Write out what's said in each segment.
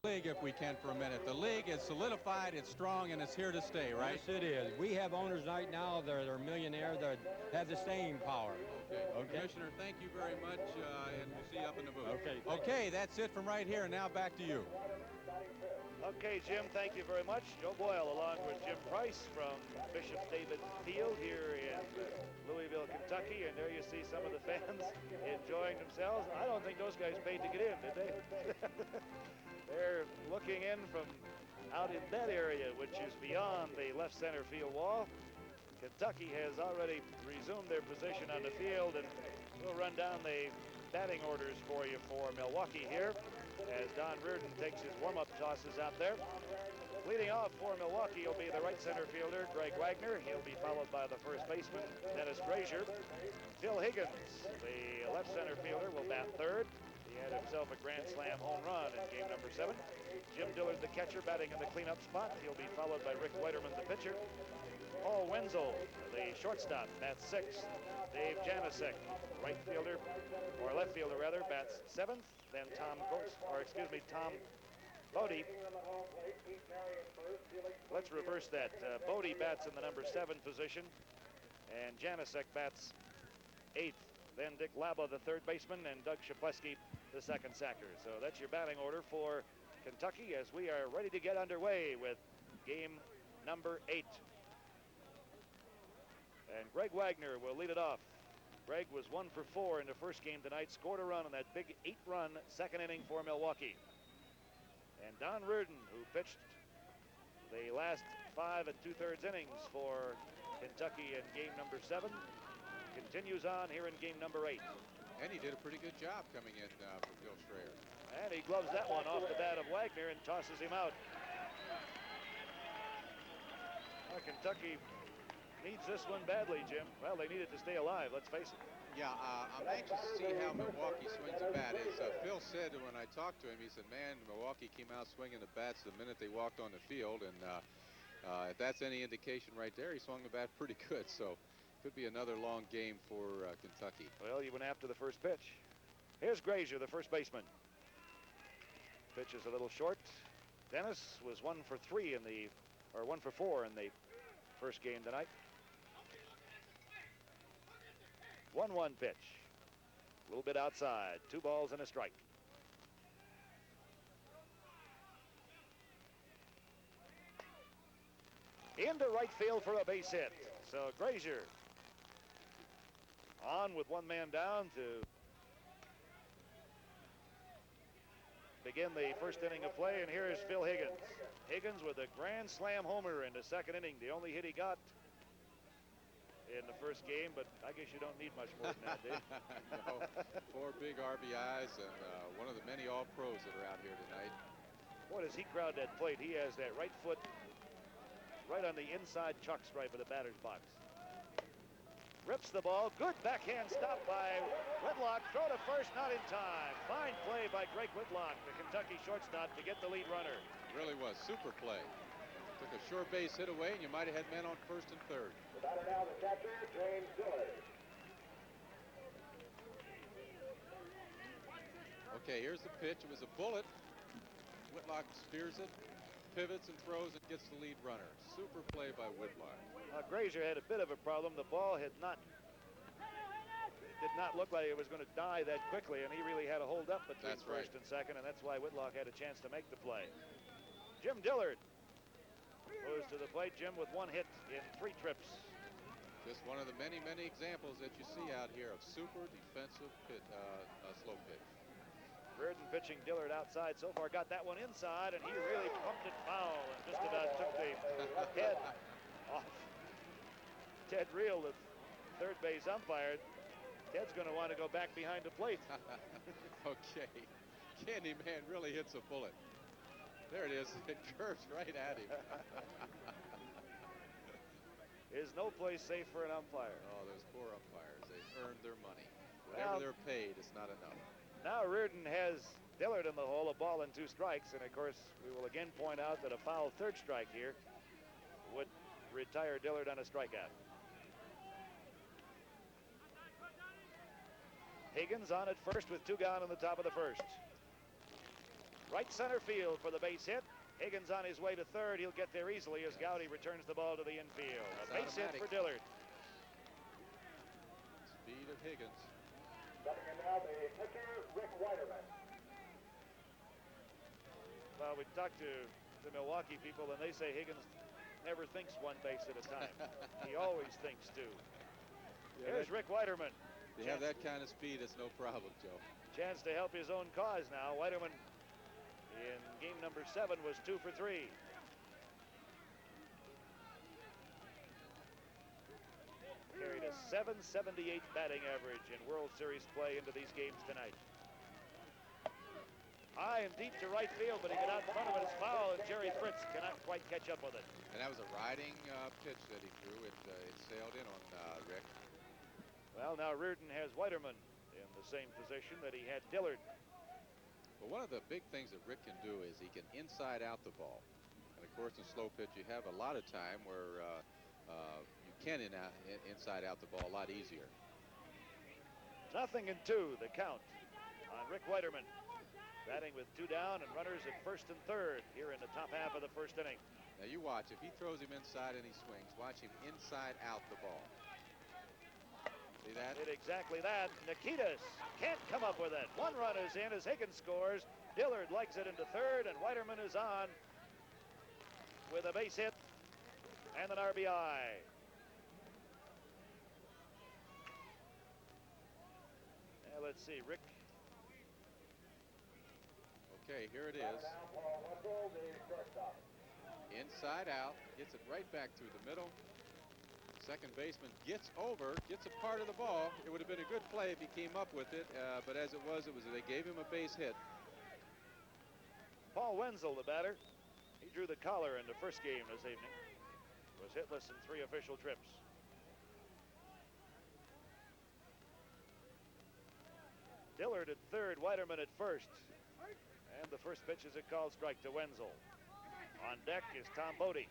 league if we can for a minute. The league is solidified, it's strong, and it's here to stay, right? Yes, it is. We have owners right now that are millionaires that have the staying power. Okay. Commissioner, thank you very much, and we'll see you up in the booth. Okay. Okay, that's it from right here, and now back to you. Okay, Jim, thank you very much. Joe Boyle along with Jim Price from Bishop David Field here in Louisville, Kentucky. And there you see some of the fans enjoying themselves. I don't think those guys paid to get in, did they? They're looking in from out in that area, which is beyond the left center field wall. Kentucky has already resumed their position on the field, and we'll run down the batting orders for you for Milwaukee here as Don Reardon takes his warm-up tosses out there. Leading off for Milwaukee will be the right center fielder, Greg Wagner. He'll be followed by the first baseman, Dennis GRASER. Phil Higgins, the left center fielder, will bat third. He had himself a grand slam home run in game number 7. Jim Dillard, the catcher, batting in the cleanup spot. He'll be followed by Rick Weiterman, the pitcher. Paul Wenzel, the shortstop, bats 6th. Dave JANICEK, right fielder, or left fielder rather, bats 7th. Then Tom BOHTE. Let's reverse that. BOHTE bats in the number 7 position, and JANICEK bats 8th. Then Dick LABA, the third baseman, and Doug CZAPLEWSKI, the second sacker. So that's your batting order for Kentucky as we are ready to get underway with game number 8. And Greg Wagner will lead it off. Greg was 1 for 4 in the first game tonight, scored a run in that big 8-run second inning for Milwaukee. And Don Reardon, who pitched the last 5 2/3 innings for Kentucky in game number 7, continues on here in game number 8. And he did a pretty good job coming in for Phil SCHROER. And he gloves that one off the bat of Wagner and tosses him out. Well, Kentucky needs this one badly, Jim. Well, they need it to stay alive, let's face it. Yeah, I'm anxious to see how Milwaukee swings the bat. As Phil said when I talked to him, he said, man, Milwaukee came out swinging the bats the minute they walked on the field. And if that's any indication right there, he swung the bat pretty good. So could be another long game for Kentucky. Well, he went after the first pitch. Here's GRASER, the first baseman. Pitch is a little short. Dennis was 1 for 4 in the first game tonight. 1-1 pitch. A little bit outside. 2 balls and a strike. Into right field for a base hit. So GRASER on with 1 man down to begin the first inning of play. And here is Phil Higgins. Higgins with a grand slam homer in the second inning. The only hit he got in the first game, but I guess you don't need much more than that, do you? No, 4 big RBIs and one of the many all-pros that are out here tonight. Boy, does he crowd that plate. He has that right foot right on the inside chalk stripe of the batter's box. Rips the ball. Good backhand stop by Whitlock. Throw to first, not in time. Fine play by Greg Whitlock, the Kentucky shortstop, to get the lead runner. Really was. Super play. Took a short base hit away, and you might have had men on first and third. The batter now, the catcher, James Dillard. Okay, here's the pitch. It was a bullet. Whitlock spears it, pivots and throws, and gets the lead runner. Super play by Whitlock. GRASER had a bit of a problem. The ball did not look like it was going to die that quickly, and he really had a hold up between first and second, and that's why Whitlock had a chance to make the play. Jim Dillard goes to the plate. Jim with 1 hit in 3 trips. Just one of the many, many examples that you see out here of super defensive slow pitch. Reardon pitching Dillard outside. So far got that one inside, and he really pumped it foul and just about took the head off Ted Reel, the third base umpire. Ted's going to want to go back behind the plate. Okay. Candyman really hits a bullet. There it is. It curves right at him. Is no place safe for an umpire. Oh, those poor umpires. They've earned their money. Whatever they're paid, it's not enough. Now Reardon has Dillard in the hole, a ball and 2 strikes. And, of course, we will again point out that a foul third strike here would retire Dillard on a strikeout. Higgins on at first with 2 gone in the top of the first. Right center field for the base hit. Higgins on his way to third. He'll get there easily as Gowdy returns the ball to the infield. A base hit for Dillard. Speed of Higgins. Coming in now, the pitcher, Rick Weiterman. Well, we talked to the Milwaukee people, and they say Higgins never thinks one base at a time. He always thinks two. Here's Rick Weiterman. You have that kind of speed, it's no problem, Joe. Chance to help his own cause now. Weiterman in game number 7 was 2 for 3. Carried a .778 batting average in World Series play into these games tonight. High and deep to right field, but he got out in front of it. It's foul, and Jerry Fritz cannot quite catch up with it. And that was a riding pitch that he threw. It sailed in on Rick. Well, now Reardon has Weiterman in the same position that he had Dillard. But one of the big things that Rick can do is he can inside out the ball. And of course, in slow pitch, you have a lot of time where you can inside out the ball a lot easier. 0-2, the count on Rick Weiterman. Batting with 2 down and runners at first and third here in the top half of the first inning. Now you watch, if he throws him inside and he swings, watch him inside out the ball. See that? Did exactly that. Nikitas can't come up with it. 1 run is in as Higgins scores. Dillard legs it into third, and Weiterman is on with a base hit and an RBI. Now let's see, Rick. Okay, here it is. Inside out, gets it right back through the middle. Second baseman gets over, gets a part of the ball. It would have been a good play if he came up with it, but as it was they gave him a base hit. Paul Wenzel, the batter. He drew the collar in the first game this evening. Was hitless in 3 official trips. Dillard at third, Weiterman at first. And the first pitch is a called strike to Wenzel. On deck is Tom BOHTE.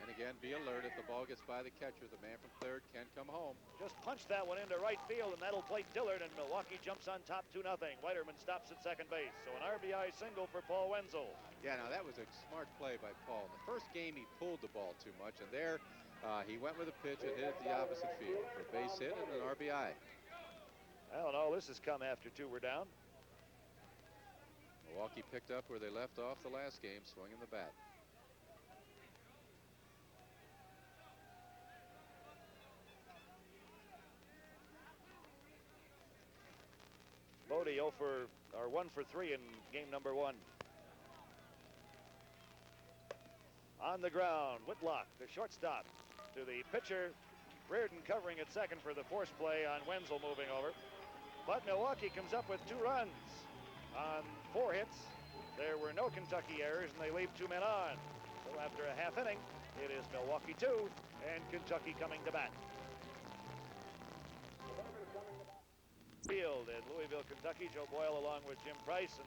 And again, be alert if the ball gets by the catcher. The man from third can come home. Just punched that one into right field, and that'll plate Dillard, and Milwaukee jumps on top 2-0. Weiterman stops at second base, so an RBI single for Paul Wenzel. Yeah, now that was a smart play by Paul. In the first game, he pulled the ball too much, and there he went with a pitch and hit it the opposite field for a base hit and an RBI. Well, and all this has come after 2 were down. Milwaukee picked up where they left off the last game, swinging the bat. BOHTE 1 for 3 in game number 1. On the ground, Whitlock, the shortstop, to the pitcher. Reardon covering at second for the force play on Wenzel moving over. But Milwaukee comes up with 2 runs on 4 hits. There were no Kentucky errors, and they leave 2 men on. So after a half inning, it is Milwaukee 2 and Kentucky coming to bat. Field in Louisville, Kentucky. Joe Boyle along with Jim Price, and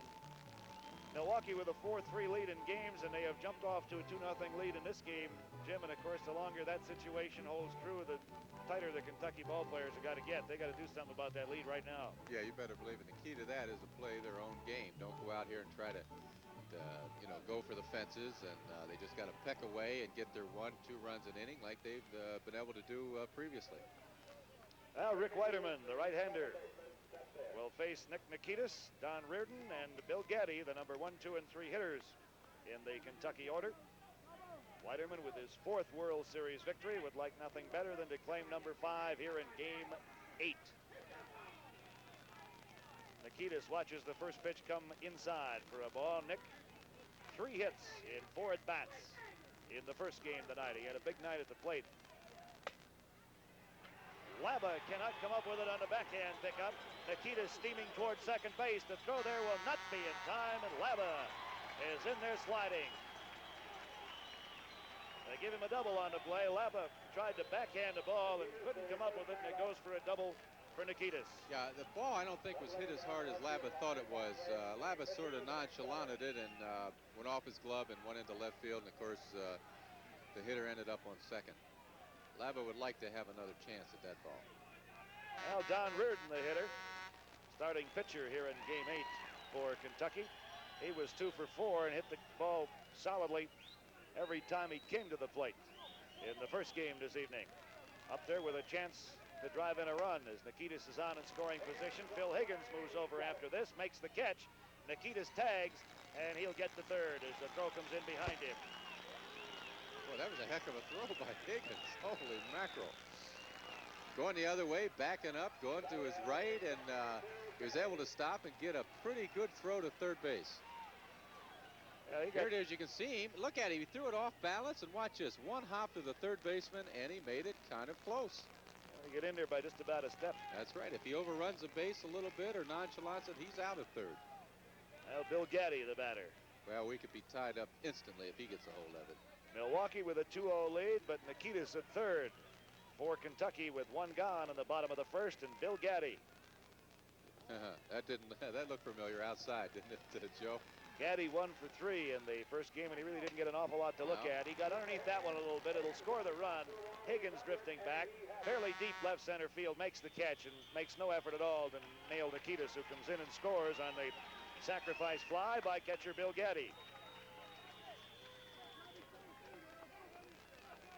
Milwaukee with a 4-3 lead in games, and they have jumped off to a 2-0 lead in this game, Jim. And of course, the longer that situation holds true, the tighter the Kentucky ball players have got to get. They got to do something about that lead right now. Yeah, you better believe it. The key to that is to play their own game. Don't go out here and try to go for the fences, and they just got to peck away and get their 1-2 runs an inning like they've been able to do previously. Now Rick Weiterman, the right-hander, will face Nick Nikitas, Don Reardon, and Bill GATTI, the number 1, 2, and 3 hitters in the Kentucky order. Weiterman, with his 4th World Series victory, would like nothing better than to claim number 5 here in game 8. Nikitas watches the first pitch come inside for a ball. Nick, 3 hits in 4 at-bats in the first game tonight. He had a big night at the plate. LABA cannot come up with it on the backhand pickup. Nikitas steaming towards second base. The throw there will not be in time, and LABA is in there sliding. They give him a double on the play. LABA tried to backhand the ball and couldn't come up with it, and it goes for a double for Nikitas. Yeah, the ball I don't think was hit as hard as LABA thought it was. LABA sort of nonchalanted it and went off his glove and went into left field, and of course the hitter ended up on second. LABA would like to have another chance at that ball. Now Don Reardon, the hitter, starting pitcher here in game 8 for Kentucky. He was 2 for 4 and hit the ball solidly every time he came to the plate in the first game this evening. Up there with a chance to drive in a run as Nikitas is on in scoring position. Phil Higgins moves over after this, makes the catch. Nikitas tags, and he'll get to third as the throw comes in behind him. Well, that was a heck of a throw by Higgins. Holy mackerel. Going the other way, backing up, going to his right, and he was able to stop and get a pretty good throw to third base. Here it is, you can see him. Look at him, he threw it off balance, and watch this. One hop to the third baseman, and he made it kind of close. He get in there by just about a step. That's right. If he overruns the base a little bit or nonchalants it, he's out at third. Now Bill GATTI, the batter. Well, we could be tied up instantly if he gets a hold of it. Milwaukee with a 2-0 lead, but Nikitas at third for Kentucky with one gone in the bottom of the first, and Bill GATTI. That looked familiar outside, didn't it, Joe? GATTI 1 for 3 in the first game, and he really didn't get an awful lot to look at. He got underneath that one a little bit. It'll score the run. Higgins drifting back, fairly deep left center field, makes the catch and makes no effort at all to nail Nikitas, who comes in and scores on the sacrifice fly by catcher Bill GATTI.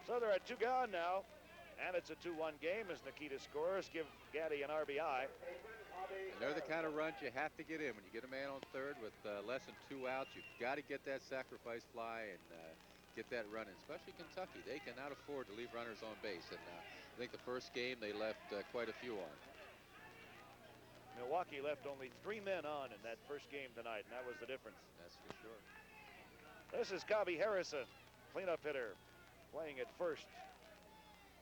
So they're at 2 gone now, and it's a 2-1 game as Nikitas scores, give GATTI an RBI. And they're the kind of runs you have to get in. When you get a man on third with less than 2 outs, you've got to get that sacrifice fly and get that running, especially Kentucky. They cannot afford to leave runners on base. And I think the first game they left quite a few on. Milwaukee left only 3 men on in that first game tonight, and that was the difference. That's for sure. This is COBBIE Harrison, cleanup hitter, playing at first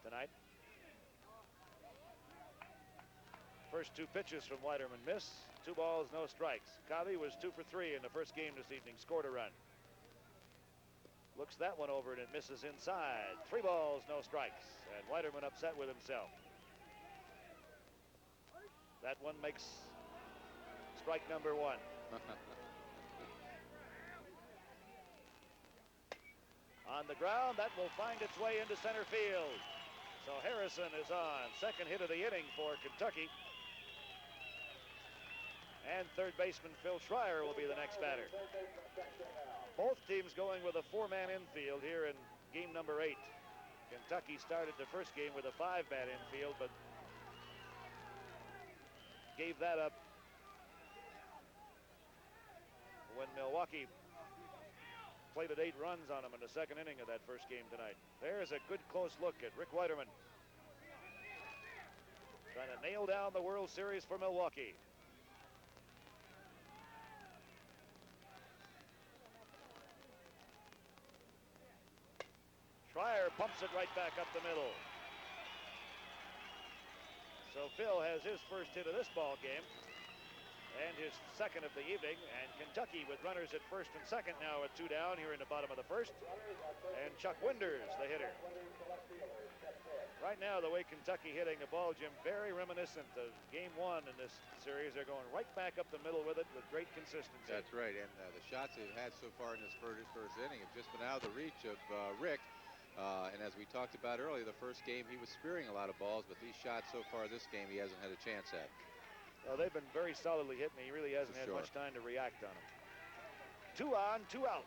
tonight. First 2 pitches from WEITERMAN miss. 2 balls, no strikes. COBBIE was 2 for 3 in the first game this evening, scored a run. Looks that one over and it misses inside. 3 balls, no strikes. And WEITERMAN upset with himself. That one makes strike number 1. On the ground, that will find its way into center field. So Harrison is on. Second hit of the inning for Kentucky. And third baseman Phil Schreuer will be the next batter. Both teams going with a 4-man infield here in game number 8. Kentucky started the first game with a 5-man infield, but gave that up when Milwaukee plated 8 runs on them in the second inning of that first game tonight. There's a good close look at Rick WEITERMAN, trying to nail down the World Series for Milwaukee. Schreuer pumps it right back up the middle. So Phil has his first hit of this ball game and his second of the evening, and Kentucky with runners at first and second now at 2 down here in the bottom of the first, and Chuck Winders the hitter. Right now, the way Kentucky hitting the ball, Jim, very reminiscent of game 1 in this series. They're going right back up the middle with it with great consistency. That's right, and the shots they've had so far in this first inning have just been out of the reach of Rick. And as we talked about earlier, the first game he was spearing a lot of balls, but these shots so far this game he hasn't had a chance at. Well, they've been very solidly hit, and he really hasn't had much time to react on them. 2 on, 2 out.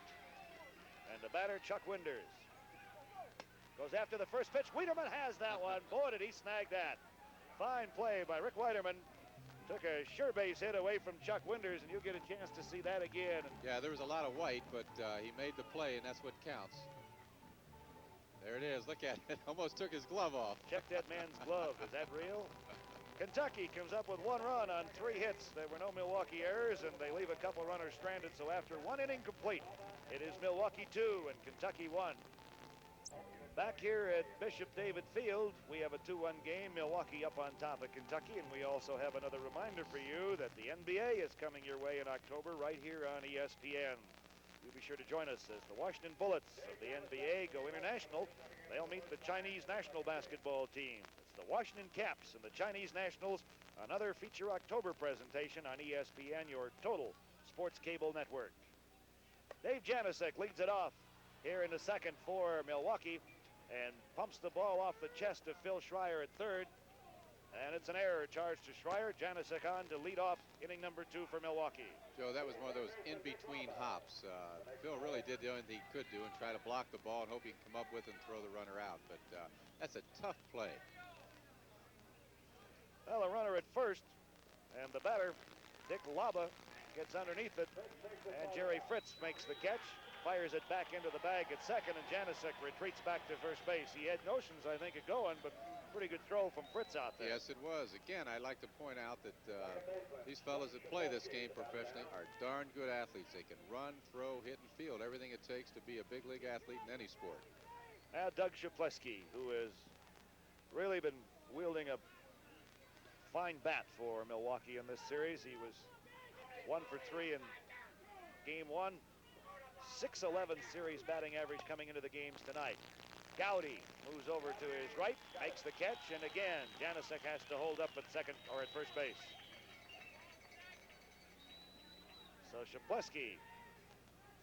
And the batter, Chuck Winders, goes after the first pitch. WEITERMAN has that one. Boy, did he snag that. Fine play by Rick WEITERMAN. Took a sure base hit away from Chuck Winders, and you'll get a chance to see that again. Yeah, there was a lot of white, but he made the play, and that's what counts. There it is. Look at it. Almost took his glove off. Check that man's glove. Is that real? Kentucky comes up with 1 run on 3 hits. There were no Milwaukee errors, and they leave a couple runners stranded. So after 1 inning complete, it is Milwaukee 2 and Kentucky 1. Back here at Bishop David Field, we have a 2-1 game. Milwaukee up on top of Kentucky, and we also have another reminder for you that the NBA is coming your way in October right here on ESPN. You be sure to join us as the Washington Bullets of the NBA go international. They'll meet the Chinese national basketball team. It's the Washington Caps and the Chinese Nationals. Another feature October presentation on ESPN, your total sports cable network. Dave JANICEK leads it off here in the second for Milwaukee and pumps the ball off the chest of Phil Schreuer at third. And it's an error charged to SCHROER. JANICEK on to lead off inning number 2 for Milwaukee. Joe, that was one of those in-between hops. Phil really did the only thing he could do and try to block the ball and hope he can come up with and throw the runner out. But that's a tough play. Well, a runner at first, and the batter, Dick LABA, gets underneath it, and Jerry Fritz makes the catch, fires it back into the bag at second, and JANICEK retreats back to first base. He had notions, I think, of going, but pretty good throw from Fritz out there. Yes, it was. Again, I'd like to point out that these fellas that play this game professionally are darn good athletes. They can run, throw, hit, and field everything it takes to be a big league athlete in any sport. Now Doug CZAPLEWSKI, who has really been wielding a fine bat for Milwaukee in this series. He was 1 for 3 in game 1. 611 series batting average coming into the games tonight. GOWDY moves over to his right, makes the catch, and again, JANICEK has to hold up at second or at first base. So CZAPLEWSKI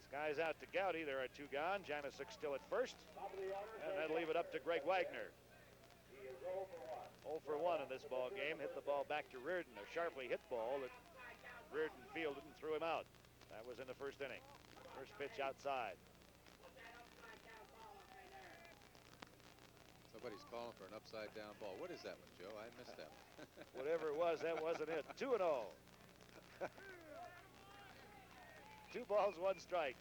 skies out to GOWDY. There are 2 gone. JANICEK still at first, and that'll leave it up to Greg Wagner. 0 for 1 in this ball game. Hit the ball back to Reardon, a sharply hit ball that Reardon fielded and threw him out. That was in the first inning. First pitch outside. Somebody's calling for an upside-down ball. What is that one, Joe? I missed that one. Whatever it was, that wasn't it. 2-0. 2 balls, 1 strike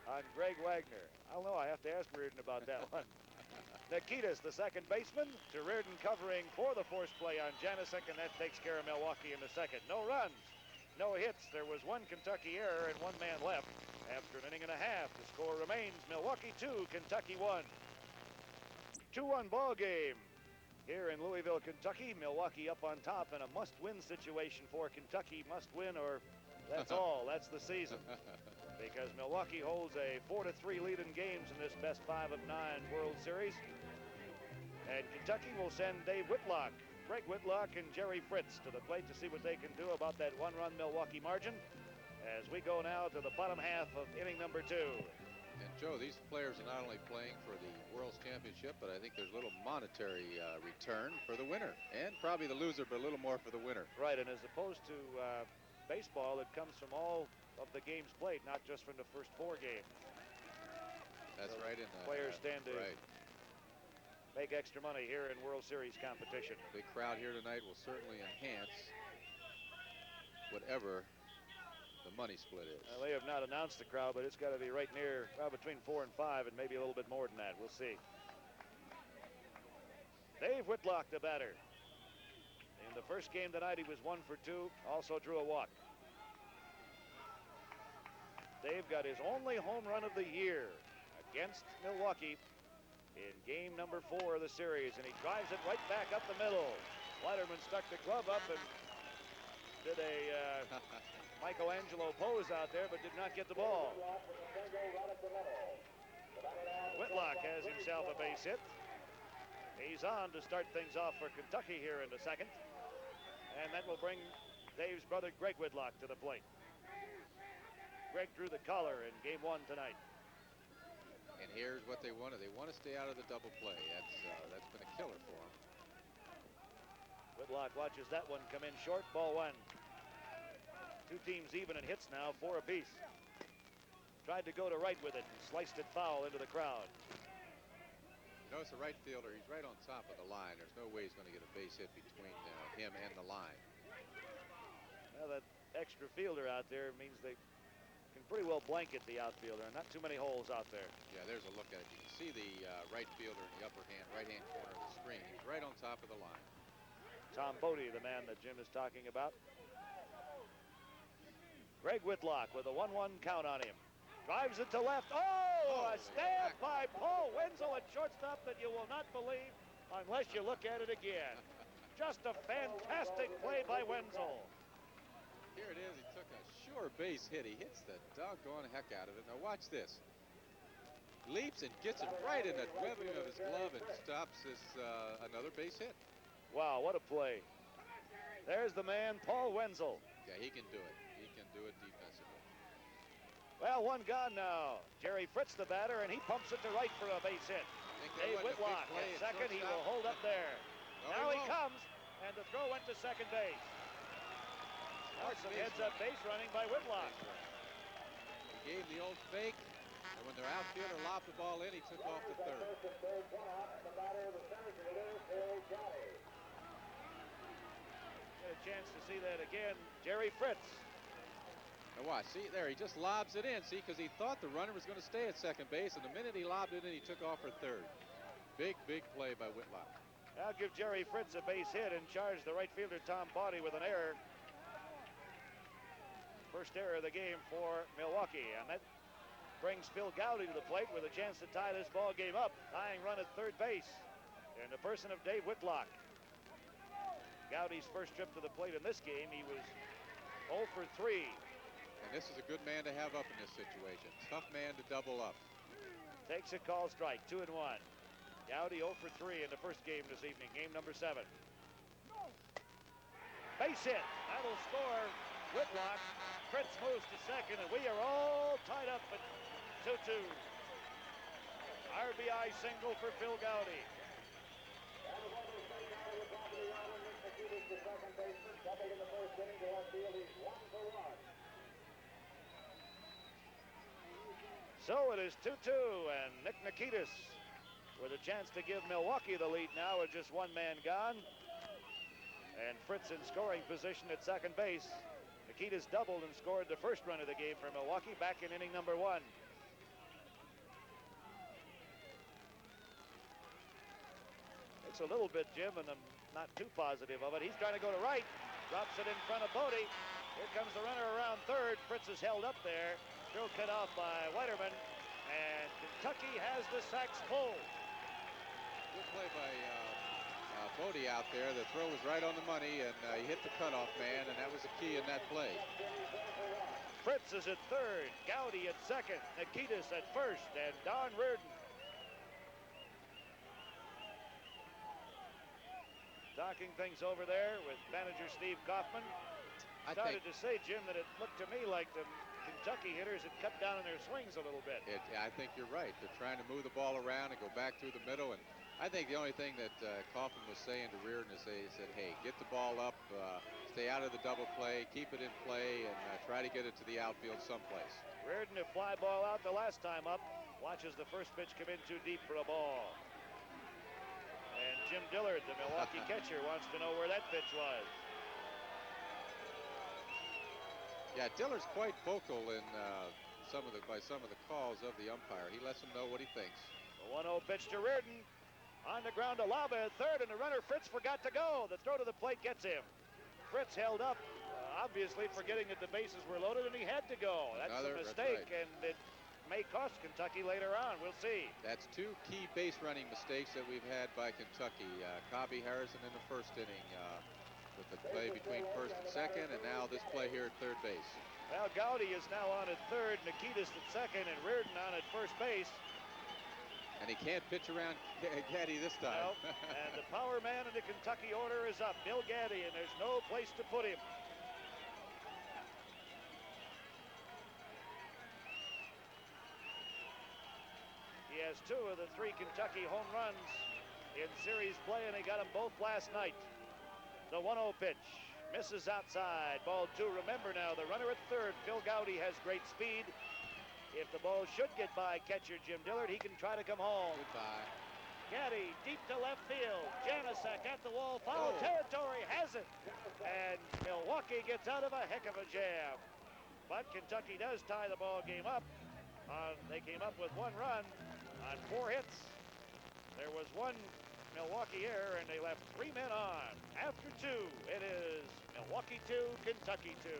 on Greg Wagner. I don't know. I have to ask Reardon about that one. NIKITAS, the second baseman, to Reardon covering for the force play on JANICEK, and that takes care of Milwaukee in the second. No runs, no hits. There was 1 Kentucky error and 1 man left after an inning and a half. The score remains Milwaukee 2, Kentucky 1. 2-1 ball game here in Louisville, Kentucky. Milwaukee up on top in a must-win situation for Kentucky. Must win, or that's all. That's the season. Because Milwaukee holds a 4-3 lead in games in this best 5 of 9 World Series. And Kentucky will send Dave Whitlock, Greg Whitlock, and Jerry Fritz to the plate to see what they can do about that 1-run Milwaukee margin as we go now to the bottom half of inning number 2. And Joe, these players are not only playing for the World's Championship, but I think there's a little monetary return for the winner, and probably the loser, but a little more for the winner. Right, and as opposed to baseball, it comes from all of the games played, not just from the first 4 games. That's so right. Players stand to make extra money here in World Series competition. Big crowd here tonight will certainly enhance whatever the money split is. They have not announced the crowd, but it's got to be right near, well, between 4 and 5, and maybe a little bit more than that. We'll see. Dave Whitlock, the batter. In the first game tonight, he was 1 for 2, also drew a walk. Dave got his only home run of the year against Milwaukee in game number 4 of the series, and he drives it right back up the middle. WEITERMAN stuck the glove up and did a Michelangelo pose out there, but did not get the ball. Whitlock has himself a base hit. He's on to start things off for Kentucky here in the second, and that will bring Dave's brother Greg Whitlock to the plate. Greg drew the collar in game 1 tonight. And here's what they wanted. They want to stay out of the double play. That's been a killer for them. Whitlock watches that one come in short. Ball 1. 2 teams even in hits now, 4 apiece. Tried to go to right with it and sliced it foul into the crowd. Notice the right fielder, he's right on top of the line. There's no way he's going to get a base hit between him and the line. Well, that extra fielder out there means they can pretty well blanket the outfielder, and not too many holes out there. Yeah, there's a look at it. You can see the right fielder in the upper right-hand corner of the screen. He's right on top of the line. Tom BOHTE, the man that Jim is talking about. Greg Whitlock with a 1-1 count on him. Drives it to left. Oh, a stab by Paul Wenzel at shortstop that you will not believe unless you look at it again. Just a fantastic play by Wenzel. Here it is. He took a sure base hit. He hits the doggone heck out of it. Now watch this. Leaps and gets it right in the webbing of his glove and stops this another base hit. Wow, what a play. There's the man, Paul Wenzel. Yeah, he can do it. He can do it defensively. Well, 1 gone now. Jerry Fritz, the batter, and he pumps it to right for a base hit. Dave Whitlock at second. He will hold up there. Now he comes, and the throw throw went to second base. Now some heads-up base running by Whitlock. He gave the old fake, and when their outfielder lobbed the ball in, he took off to third. Get a chance to see that again. Jerry Fritz. Now watch, see there, he just lobs it in, see, because he thought the runner was going to stay at second base, and the minute he lobbed it in, he took off for third. Big play by Whitlock. Now give Jerry Fritz a base hit and charge the right fielder Tom BOHTE with an error. First error of the game for Milwaukee, and that brings Phil Gowdy to the plate with a chance to tie this ball game up. Tying run at third base in the person of Dave Whitlock. Gowdy's first trip to the plate in this game, he was 0 for 3. And this is a good man to have up in this situation. Tough man to double up. Takes a call strike, 2-1. Gowdy 0 for 3 in the first game this evening, game number 7. Base hit, that'll score Whitlock. Fritz moves to second, and we are all tied up at 2-2. RBI single for Phil Gowdy. So it is 2-2, and NIKITAS with a chance to give Milwaukee the lead now with just one man gone. And Fritz in scoring position at second base. NIKITAS doubled and scored the first run of the game for Milwaukee back in inning number 1. It's a little bit, Jim, and I'm not too positive of it. He's trying to go to right, drops it in front of BOHTE. Here comes the runner around third. Fritz is held up there. Throw cut off by WEITERMAN, and Kentucky has the sacks full. Good play by BOHTE out there. The throw was right on the money, and he hit the cutoff man, and that was the key in that play. Fritz is at third, Gowdy at second, NIKITAS at first, and Don Reardon. Talking things over there with manager Steve Kaufman. Started to say, Jim, that it looked to me like the Kentucky hitters had cut down on their swings a little bit. I think you're right. They're trying to move the ball around and go back through the middle. And I think the only thing that Kaufman was saying to Reardon is he said, hey, get the ball up, stay out of the double play, keep it in play, and try to get it to the outfield someplace. Reardon, a fly ball out the last time up, watches the first pitch come in too deep for a ball. And Jim Dillard, the Milwaukee catcher, wants to know where that pitch was. Yeah, Dillard's quite vocal in some of the calls of the umpire. He lets him know what he thinks. The 1-0 pitch to Reardon. On the ground to LABA at third, and the runner Fritz forgot to go. The throw to the plate gets him. Fritz held up, obviously forgetting that the bases were loaded, and he had to go. That's a mistake, and it may cost Kentucky later on. We'll see. That's 2 key base running mistakes that we've had by Kentucky. COBBIE Harrison in the first inning with the play between first and second, and now this play here at third base. Well, Gowdy is now on at third, NIKITAS at second, and Reardon on at first base. And he can't pitch around GATTI this time. Well, and the power man in the Kentucky order is up, Bill GATTI, and there's no place to put him. He has 2 of the 3 Kentucky home runs in series play, and he got them both last night. The 1-0 pitch misses outside, ball 2. Remember now, the runner at third, Phil Gowdy, has great speed. If the ball should get by catcher Jim Dillard, he can try to come home. Goodbye. GATTI deep to left field. JANICEK at the wall, foul territory, has it. And Milwaukee gets out of a heck of a jam. But Kentucky does tie the ball game up. They came up with 1 run on 4 hits. There was 1 Milwaukee error, and they left 3 men on. After 2, it is Milwaukee 2, Kentucky 2.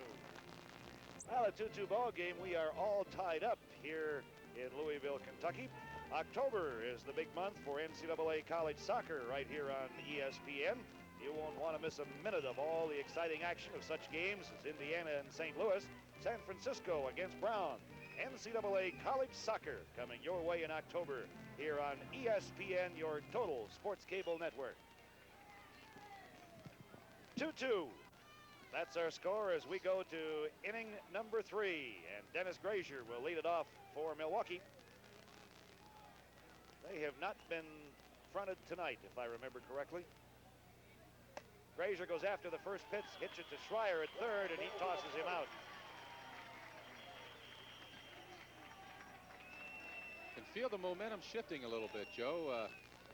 Well, a 2-2 ball game. We are all tied up here in Louisville, Kentucky. October is the big month for NCAA college soccer right here on ESPN. You won't want to miss a minute of all the exciting action of such games as Indiana and St. Louis, San Francisco against Brown. NCAA college soccer coming your way in October here on ESPN, your total sports cable network. 2-2. That's our score as we go to inning number 3, and Dennis GRASER will lead it off for Milwaukee. They have not been fronted tonight, if I remember correctly. GRASER goes after the first pitch, hits it to SCHROER at third, and he tosses him out. Can feel the momentum shifting a little bit, Joe.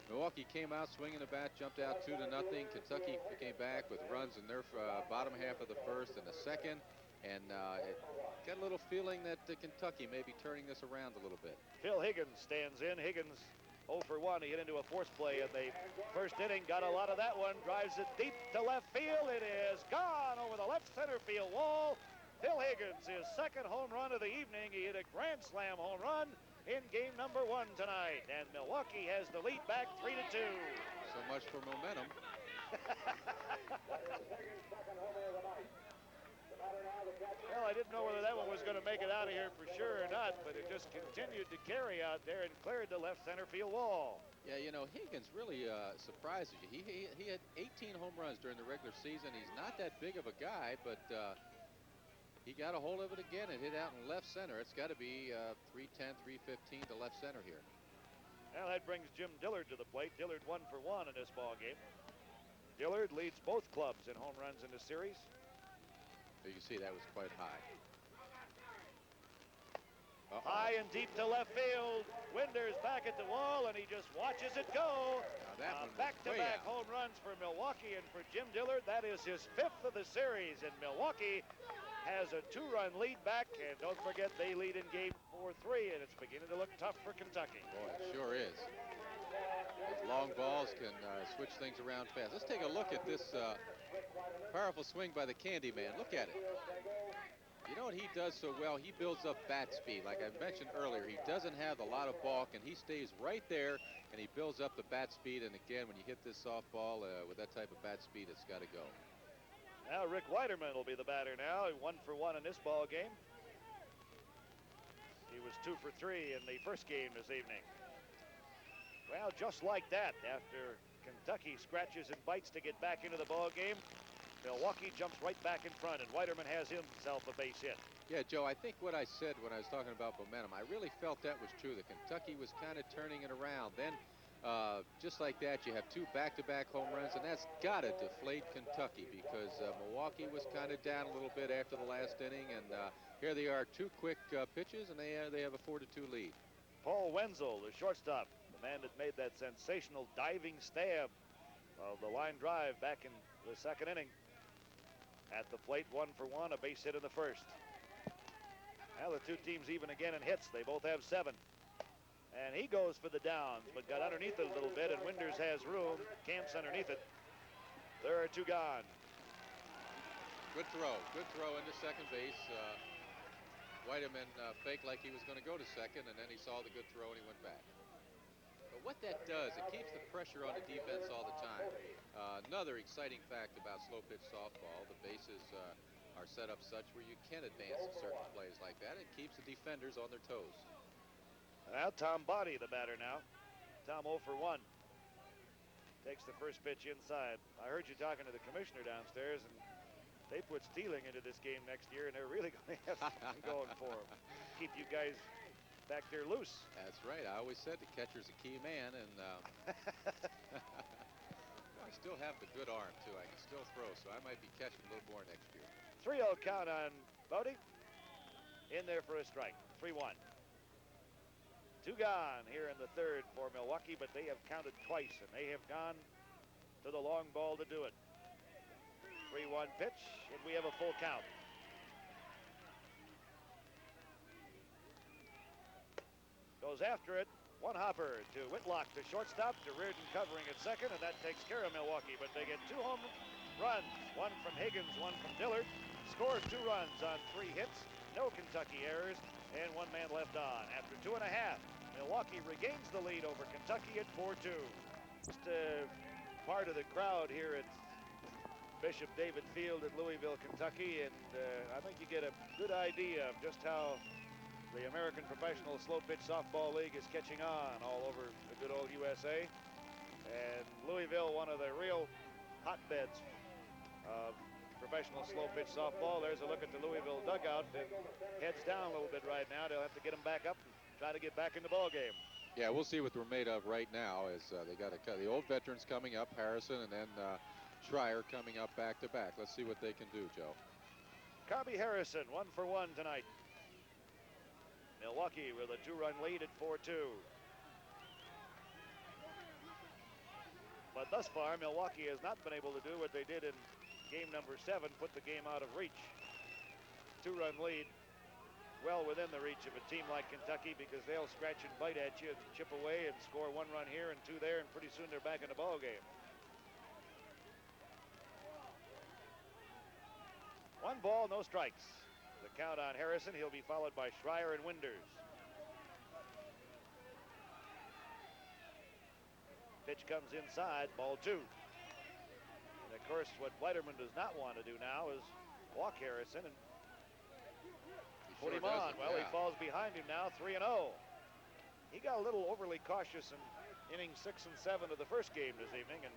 Milwaukee came out swinging the bat, jumped out 2-0. Kentucky came back with runs in their bottom half of the first and the second, and it got a little feeling that Kentucky may be turning this around a little bit. Phil Higgins stands in. Higgins 0 for 1. He hit into a force play in the first inning. Got a lot of that one. Drives it deep to left field. It is gone over the left center field wall. Phil Higgins, his second home run of the evening. He hit a grand slam home run in game number 1 tonight. And Milwaukee has the lead back 3-2. So much for momentum. Well, I didn't know whether that one was going to make it out of here for sure or not, but it just continued to carry out there and cleared the left center field wall. Yeah, you know, Higgins really surprises you. He had 18 home runs during the regular season. He's not that big of a guy, but he got a hold of it again and hit out in left center. It's got to be 310, 315 to left center here. Well, that brings Jim Dillard to the plate. Dillard 1 for 1 in this ball game. Dillard leads both clubs in home runs in the series. So you can see that was quite high. High and deep to left field. Winder's back at the wall, and he just watches it go. Back-to-back home runs for Milwaukee and for Jim Dillard. That is his 5th of the series, and Milwaukee has a 2-run lead back. And don't forget, they lead in game 4-3, and it's beginning to look tough for Kentucky. Boy, it sure is. Those long balls can switch things around fast. Let's take a look at this powerful swing by the Candyman. Look at it. You know what he does so well? He builds up bat speed. Like I mentioned earlier, he doesn't have a lot of balk, and he stays right there, and he builds up the bat speed. And again, when you hit this softball with that type of bat speed, it's got to go. Now Rick Weiterman will be the batter now. 1 for 1 in this ball game. He was 2 for 3 in the first game this evening. Well, just like that, after Kentucky scratches and bites to get back into the ball game, Milwaukee jumps right back in front, and Weiterman has himself a base hit. Yeah, Joe, I think what I said when I was talking about momentum, I really felt that was true, that Kentucky was kind of turning it around. Then, just like that, you have 2 back-to-back home runs, and that's got to deflate Kentucky because Milwaukee was kind of down a little bit after the last inning, and here they are, 2 quick pitches, and they have a 4-2 lead. Paul Wenzel, the shortstop, the man that made that sensational diving stab of the line drive back in the second inning. At the plate, 1 for 1, a base hit in the first. Now the 2 teams even again in hits. They both have 7. And he goes for the downs, but got underneath it a little bit, and Winders has room, camps underneath it. There are 2 gone. Good throw into second base. Weiterman faked like he was going to go to second, and then he saw the good throw and he went back. But what that does, it keeps the pressure on the defense all the time. Another exciting fact about slow pitch softball, the bases are set up such where you can advance in certain plays like that. It keeps the defenders on their toes. Now Tom Boughte, the batter now. Tom 0 for 1. Takes the first pitch inside. I heard you talking to the commissioner downstairs, and they put stealing into this game next year, and they're really going to have something going for them. Keep you guys back there loose. That's right. I always said the catcher's a key man, and I still have the good arm, too. I can still throw, so I might be catching a little more next year. 3-0 count on Boughte. In there for a strike. 3-1. 2 gone here in the third for Milwaukee, but they have counted twice, and they have gone to the long ball to do it. 3-1 pitch, and we have a full count. Goes after it. 1 hopper to Whitlock, the shortstop, to Reardon covering at second, and that takes care of Milwaukee. But they get 2 home runs, 1 from Higgins, 1 from Dillard. Scores 2 runs on 3 hits, no Kentucky errors, and 1 man left on. After 2.5, Milwaukee regains the lead over Kentucky at 4-2. Just part of the crowd here at Bishop David Field at Louisville, Kentucky, and I think you get a good idea of just how the American Professional Slow Pitch Softball League is catching on all over the good old USA. And Louisville, one of the real hotbeds of professional slow pitch softball. There's a look at the Louisville dugout. It heads down a little bit right now. They'll have to get them back up and try to get back in the ball game. Yeah, we'll see what we're made of right now as they got the old veterans coming up, Harrison, and then Schreier coming up back-to-back. Let's see what they can do, Joe. COBBIE Harrison, 1 for 1 tonight. Milwaukee with a 2-run lead at 4-2. But thus far, Milwaukee has not been able to do what they did in game number 7, put the game out of reach. 2-run lead, well within the reach of a team like Kentucky, because they'll scratch and bite at you and chip away and score 1 run here and 2 there, and pretty soon they're back in the ball game. 1 ball, no strikes. The count on Harrison. He'll be followed by Schreier and Winders. Pitch comes inside, ball 2. And of course, what WEITERMAN does not want to do now is walk Harrison and put him on. Well, he falls behind him now, 3-0. He got a little overly cautious in innings 6 and 7 of the first game this evening and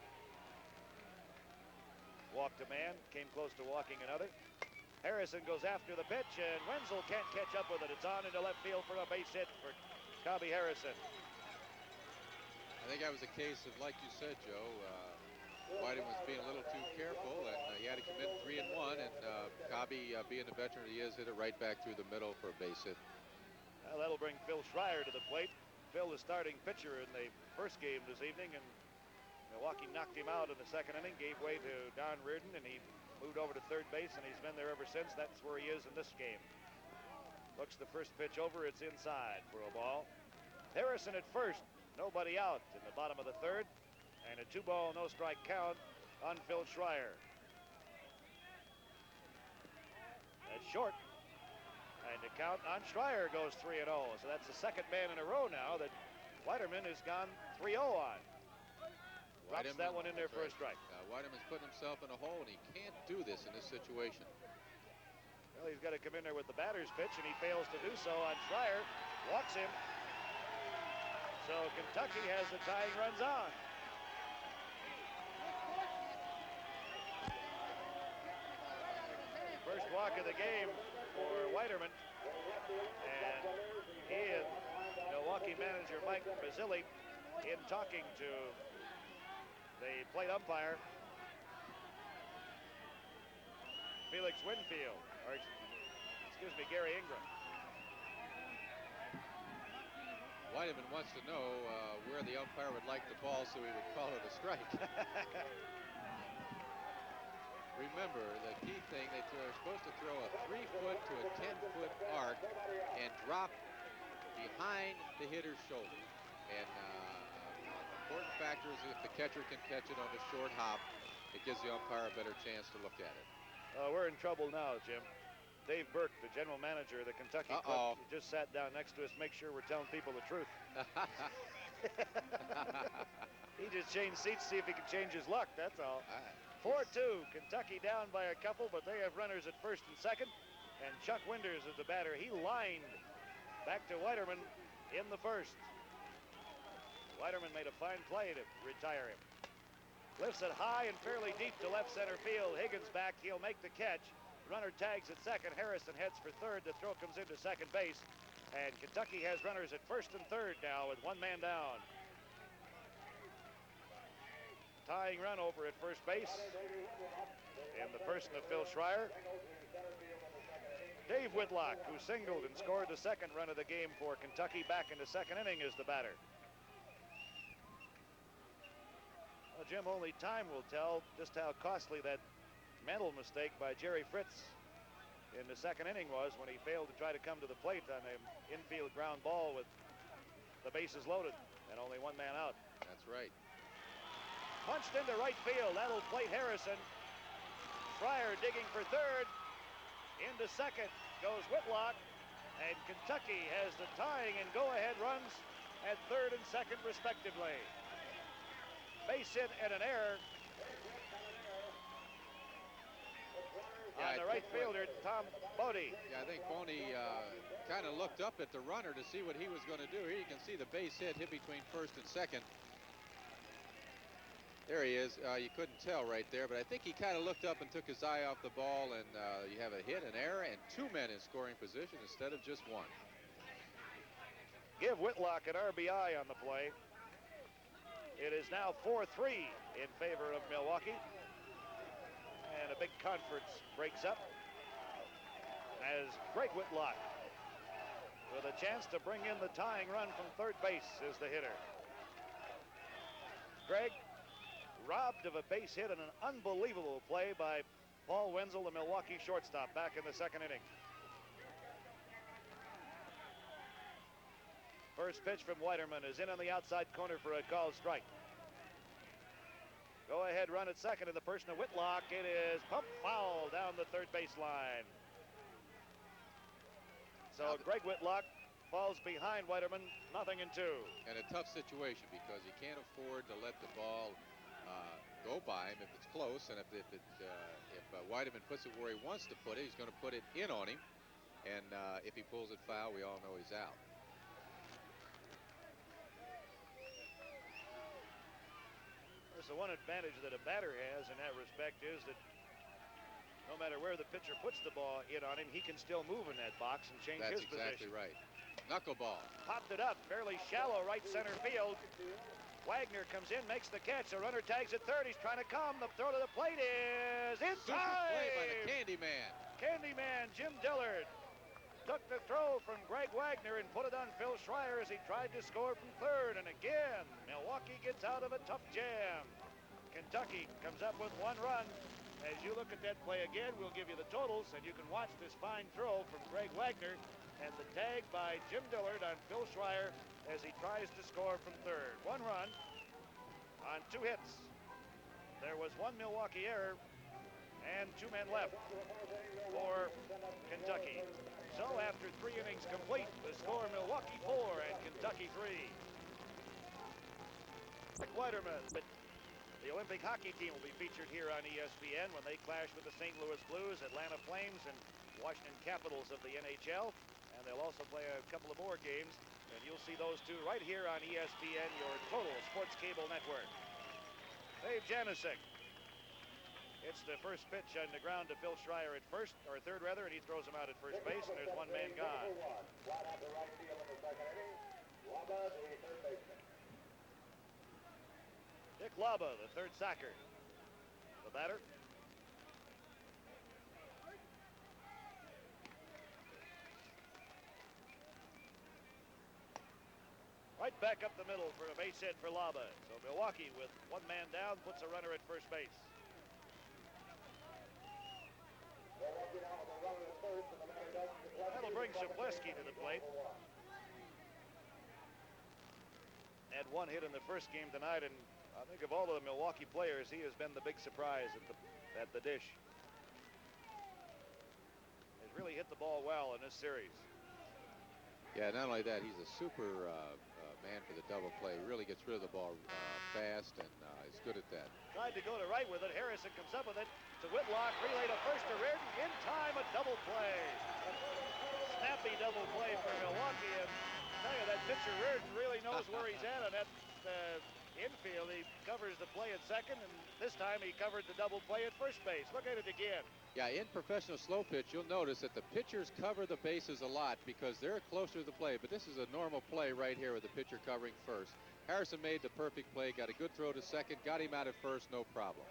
walked a man, came close to walking another. Harrison goes after the pitch, and Wenzel can't catch up with it. It's on into left field for a base hit for COBBIE Harrison. I think that was a case of, like you said, Joe, WEITERMAN was being a little too careful, and he had to commit 3-1, and COBBIE, being the veteran he is, hit it right back through the middle for a base hit. Well, that'll bring Phil Schreier to the plate. Phil, the starting pitcher in the first game this evening, and Milwaukee knocked him out in the second inning, gave way to Don Reardon, and he moved over to third base, and he's been there ever since. That's where he is in this game. Looks the first pitch over. It's inside for a ball. Harrison at first, nobody out in the bottom of the third, and a 2-ball, no-strike count on Phil Schreier. That's short, and the count on Schreier goes 3-0. So that's the second man in a row now that WEITERMAN has gone 3-0 on. Drops that one in there for a strike. WEITERMAN's putting himself in a hole, and he can't do this in this situation. Well, he's got to come in there with the batter's pitch, and he fails to do so on Schreier. Walks him. So Kentucky has the tying runs on. First walk of the game for WEITERMAN. And he and Milwaukee manager Mike Mazzilli, in talking to the plate umpire, Felix Winfield, or excuse me, Gary Ingram. WEITERMAN wants to know where the umpire would like the ball so he would call it a strike. Remember, the key thing, they're supposed to throw a 3-foot to a 10-foot arc and drop behind the hitter's shoulder. And important factor is if the catcher can catch it on a short hop, it gives the umpire a better chance to look at it. We're in trouble now, Jim. Dave Burke, the general manager of the Kentucky club, just sat down next to us, make sure we're telling people the truth. He just changed seats, see if he can change his luck, that's all. 4-2, Kentucky down by a couple, but they have runners at first and second. And Chuck Winders is the batter. He lined back to WEITERMAN in the first. WEITERMAN made a fine play to retire him. Lifts it high and fairly deep to left center field. Higgins back, he'll make the catch. Runner tags at second. Harrison heads for third. The throw comes into second base. And Kentucky has runners at first and third now with 1 man down. Tying run over at first base in the person of Phil Schreier. Dave Whitlock, who singled and scored the second run of the game for Kentucky back in the second inning, is the batter. Well, Jim, only time will tell just how costly that mental mistake by Jerry Fritz in the second inning was when he failed to try to come to the plate on an infield ground ball with the bases loaded and only 1 man out. That's right. Punched into right field. That'll plate Harrison. Schreier digging for third. Into second goes Whitlock. And Kentucky has the tying and go-ahead runs at third and second respectively. Base hit and an error on the right fielder, Tom BOHTE. Yeah, I think BOHTE kind of looked up at the runner to see what he was going to do. Here you can see the base hit between first and second. There he is. You couldn't tell right there, but I think he kind of looked up and took his eye off the ball, and you have a hit, an error, and 2 men in scoring position instead of just 1. Give Whitlock an RBI on the play. It is now 4-3 in favor of Milwaukee. Big Conference breaks up as Greg Whitlock, with a chance to bring in the tying run from third base, is the hitter. Greg robbed of a base hit in an unbelievable play by Paul Wenzel, the Milwaukee shortstop, back in the second inning. First pitch from Weiterman is in on the outside corner for a called strike. Go ahead run at second in the person of Whitlock. It is pumped foul down the third baseline. So Greg Whitlock falls behind Weiterman, 0-2. And a tough situation because he can't afford to let the ball go by him if it's close, and if Weiterman puts it where he wants to put it, he's going to put it in on him, and if he pulls it foul, we all know he's out. There's the one advantage that a batter has in that respect is that no matter where the pitcher puts the ball in on him, he can still move in that box and change his position. That's exactly right. Knuckleball. Popped it up, fairly shallow right center field. Wagner comes in, makes the catch. The runner tags at third. He's trying to come. The throw to the plate is in Super time. play by the Candyman. Candyman Jim Dillard took the throw from Greg Wagner and put it on Phil Schreuer as he tried to score from third. And again, Milwaukee gets out of a tough jam. Kentucky comes up with 1 run. As you look at that play again, we'll give you the totals, and you can watch this fine throw from Greg Wagner and the tag by Jim Dillard on Phil Schreuer as he tries to score from third. 1 run on 2 hits. There was 1 Milwaukee error and 2 men left for Kentucky. So after 3 innings complete, the score Milwaukee 4 and Kentucky 3. Weiterman, but the Olympic hockey team will be featured here on ESPN when they clash with the St. Louis Blues, Atlanta Flames, and Washington Capitals of the NHL. And they'll also play a couple of more games, and you'll see those two right here on ESPN, your total sports cable network. Dave JANICEK. It's the first pitch on the ground to Phil Schreuer at first, or third rather, and he throws him out at first base, and there's 1 man gone. Dick LABA, the third sacker. The batter. Right back up the middle for a base hit for LABA. So Milwaukee, with 1 man down, puts a runner at first base. That'll bring CZAPLEWSKI to the plate. Had 1 hit in the first game tonight, and I think of all of the Milwaukee players, he has been the big surprise at the dish. Has really hit the ball well in this series. Yeah, not only that, he's a super man for the double play. He really gets rid of the ball fast, and is good at that. Tried to go to right with it. Harrison comes up with it to Whitlock. Relay to first to Reardon. In time, a double play. Snappy double play for Milwaukee. And I tell you, that pitcher Reardon really knows where he's at on that infield. He covers the play at second, and this time he covered the double play at first base. Look at it again. Yeah, in professional slow pitch, you'll notice that the pitchers cover the bases a lot because they're closer to the play, but this is a normal play right here with the pitcher covering first. Harrison made the perfect play, got a good throw to second, got him out at first, no problem.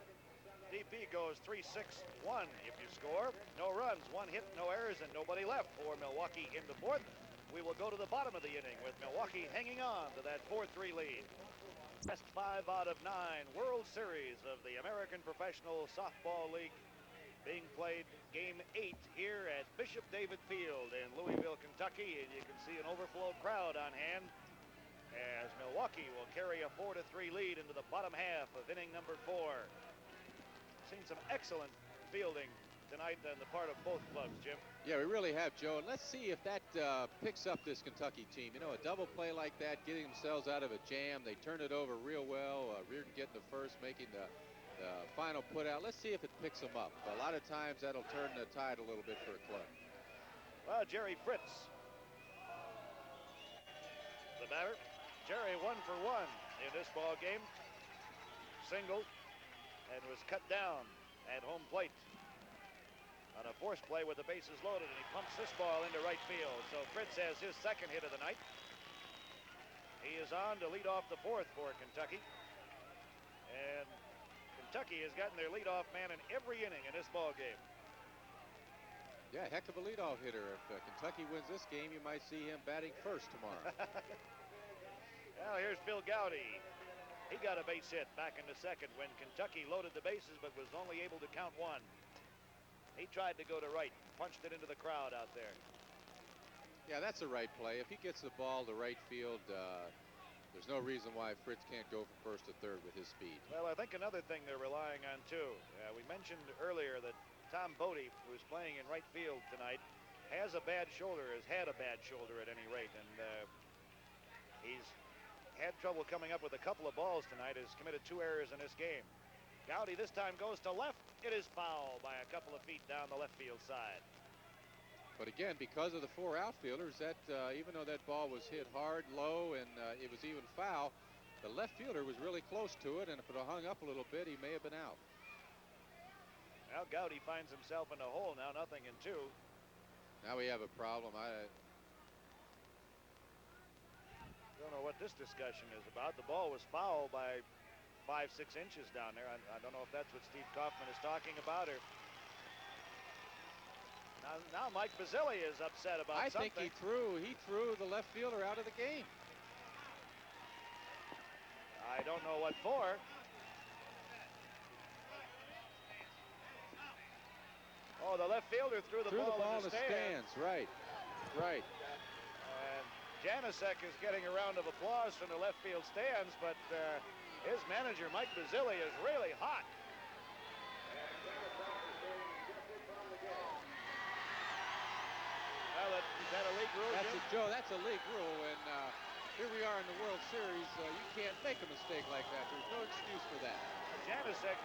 DP goes 3-6-1 if you score. No runs, 1 hit, no errors, and nobody left for Milwaukee in the 4th. We will go to the bottom of the inning with Milwaukee hanging on to that 4-3 lead. Best 5 out of 9 World Series of the American Professional Softball League being played game 8 here at Bishop David Field in Louisville, Kentucky, and you can see an overflow crowd on hand as Milwaukee will carry a 4-3 lead into the bottom half of inning number 4. Seen some excellent fielding tonight on the part of both clubs, Jim. Yeah, we really have, Joe, and let's see if that picks up this Kentucky team. You know, a double play like that, getting themselves out of a jam. They turn it over real well. Reardon getting the first, making the final put out. Let's see if it picks them up. A lot of times that'll turn the tide a little bit for a club. Well, Jerry Fritz, the batter. Jerry 1 for 1 in this ball game. Singled and was cut down at home plate on a force play with the bases loaded, and he pumps this ball into right field. So Fritz has his 2nd hit of the night. He is on to lead off the 4th for Kentucky. And Kentucky has gotten their leadoff man in every inning in this ball Yeah, heck of a leadoff hitter. If Kentucky wins this game, you might see him batting first tomorrow. Now here's Bill Gowdy. He got a base hit back in the second when Kentucky loaded the bases but was only able to count one. He tried to go to right, punched it into the crowd out there. Yeah, that's a right play. If he gets the ball to right field, there's no reason why Fritz can't go from first to third with his speed. Well, I think another thing they're relying on too. We mentioned earlier that Tom BOHTE, who's playing in right field tonight, has a bad shoulder, has had a bad shoulder at any rate, and he's had trouble coming up with a couple of balls tonight, has committed 2 errors in this game. Gowdy this time goes to left. It is foul by a couple of feet down the left field side. But again, because of the 4 outfielders, that even though that ball was hit hard, low, and it was even foul, the left fielder was really close to it, and if it had hung up a little bit, he may have been out. Now Gowdy finds himself in a hole now, 0-2. Now we have a problem. I don't know what this discussion is about. The ball was foul by 5-6 inches down there. I don't know if that's what Steve Kaufman is talking about, or now Mike Basile is upset about something. I think he threw the left fielder out of the game. I don't know what for. Oh, the left fielder threw the ball in the stands. Right. And JANICEK is getting a round of applause from the left field stands, but his manager, Mike Basile, is really hot. Well, is that a league rule, Jim? That's a league rule, and here we are in the World Series. You can't make a mistake like that. There's no excuse for that. JANICEK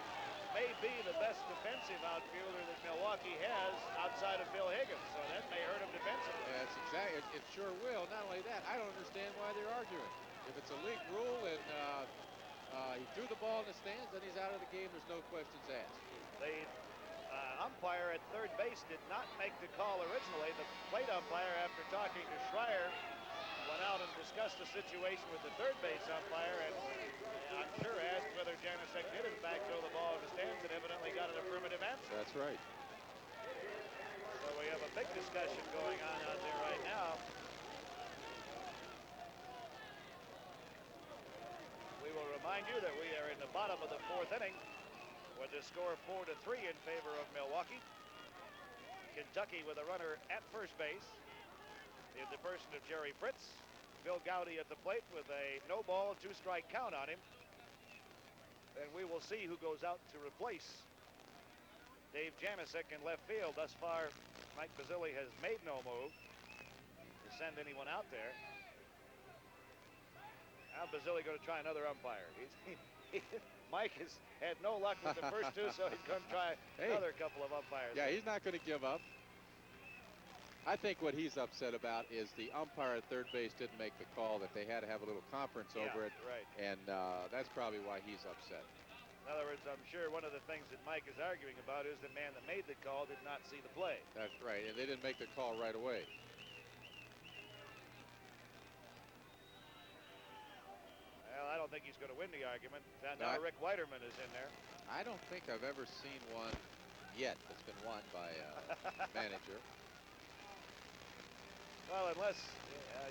may be the best defensive outfielder that Milwaukee has outside of Phil Higgins, so that may hurt him defensively. That's exactly. It sure will. Not only that, I don't understand why they're arguing. If it's a league rule and he threw the ball in the stands, then he's out of the game. There's no questions asked. The umpire at third base did not make the call originally. The plate umpire, after talking to Schreuer, went out and discussed the situation with the third base umpire, and I'm sure asked whether JANICEK did in fact throw the ball in the stands, and evidently got an affirmative answer. That's right. So we have a big discussion going on out there right now. We will remind you that we are in the bottom of the 4th inning with the score 4-3 in favor of Milwaukee. Kentucky with a runner at first base in the person of Jerry Fritz. Bill Gowdy at the plate with a no-ball, 2-strike count on him. And we will see who goes out to replace Dave JANICEK in left field. Thus far, Mike Basile has made no move to send anyone out there. Now Basile going to try another umpire. Mike has had no luck with the first 2, so he's going to try another couple of umpires. Yeah, he's not going to give up. I think what he's upset about is the umpire at third base didn't make the call, that they had to have a little conference over it. Right. And that's probably why he's upset. In other words, I'm sure one of the things that Mike is arguing about is the man that made the call did not see the play. That's right, and they didn't make the call right away. Well, I don't think he's going to win the argument. Now Rick WEITERMAN is in there. I don't think I've ever seen one yet that's been won by a manager. Well, unless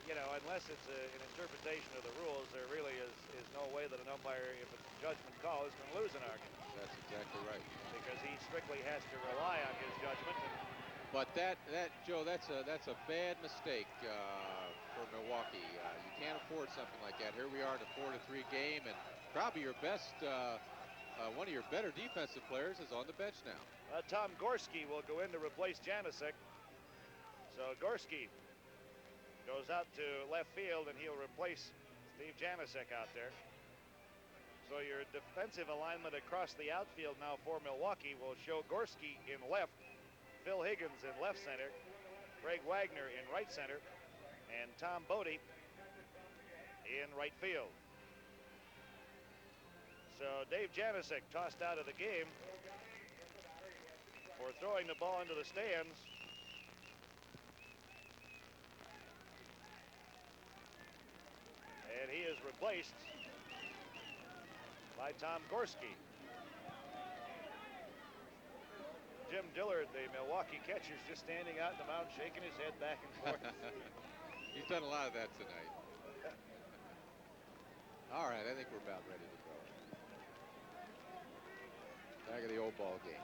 it's an interpretation of the rules, there really is no way that an umpire, if it's a judgment call, is going to lose an argument. That's exactly right. Because he strictly has to rely on his judgment. But Joe, that's a bad mistake for Milwaukee. You can't afford something like that. Here we are in a 4-3 game, and probably your best, one of your better defensive players is on the bench now. Tom Gorski will go in to replace JANICEK. So Gorski goes out to left field, and he'll replace Steve JANICEK out there. So your defensive alignment across the outfield now for Milwaukee will show Gorski in left, Phil Higgins in left center, Greg Wagner in right center, and Tom BOHTE in right field. So Dave JANICEK tossed out of the game for throwing the ball into the stands. And he is replaced by Tom Gorski. Jim, Dillard, the Milwaukee catcher, is just standing out in the mound, shaking his head back and forth. He's done a lot of that tonight. All right, I think we're about ready to go. Back of the old ball game.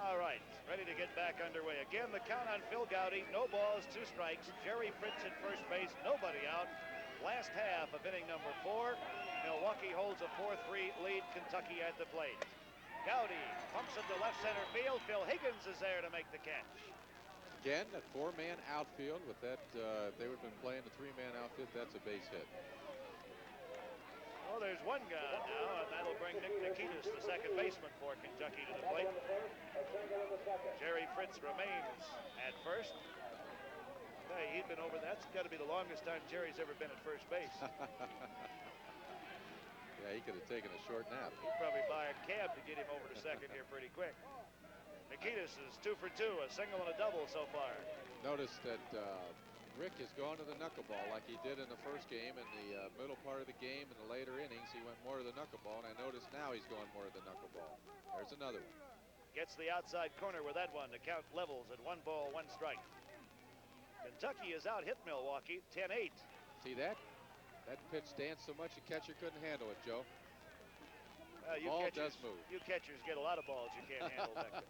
All right, ready to get back underway. Again, the count on Phil Gowdy, no balls, 2 strikes. Jerry Fritz at first base, nobody out. Last half of inning number 4. Milwaukee holds a 4-3 lead, Kentucky at the plate. Gowdy pumps it to left center field. Phil Higgins is there to make the catch. Again, a 4-man outfield with that. If they would have been playing the 3-man outfit, that's a base hit. Well, there's one gone now, and that'll bring NIKITAS, the second baseman for Kentucky, to the plate. Jerry Fritz remains at first. Hey, he's been over. That's got to be the longest time Jerry's ever been at first base. Yeah, he could have taken a short nap. He'd probably buy a cab to get him over to second here pretty quick. NIKITAS is 2 for 2, a single and a double so far. Notice that Rick has gone to the knuckleball like he did in the first game. In the middle part of the game, in the later innings, he went more to the knuckleball, and I notice now he's going more to the knuckleball. There's another one. Gets the outside corner with that one. The count levels at 1 ball, 1 strike. Kentucky has out-hit Milwaukee 10-8. See that? That pitch danced so much the catcher couldn't handle it, Joe. Ball does move. You catchers get a lot of balls you can't handle, Beckman.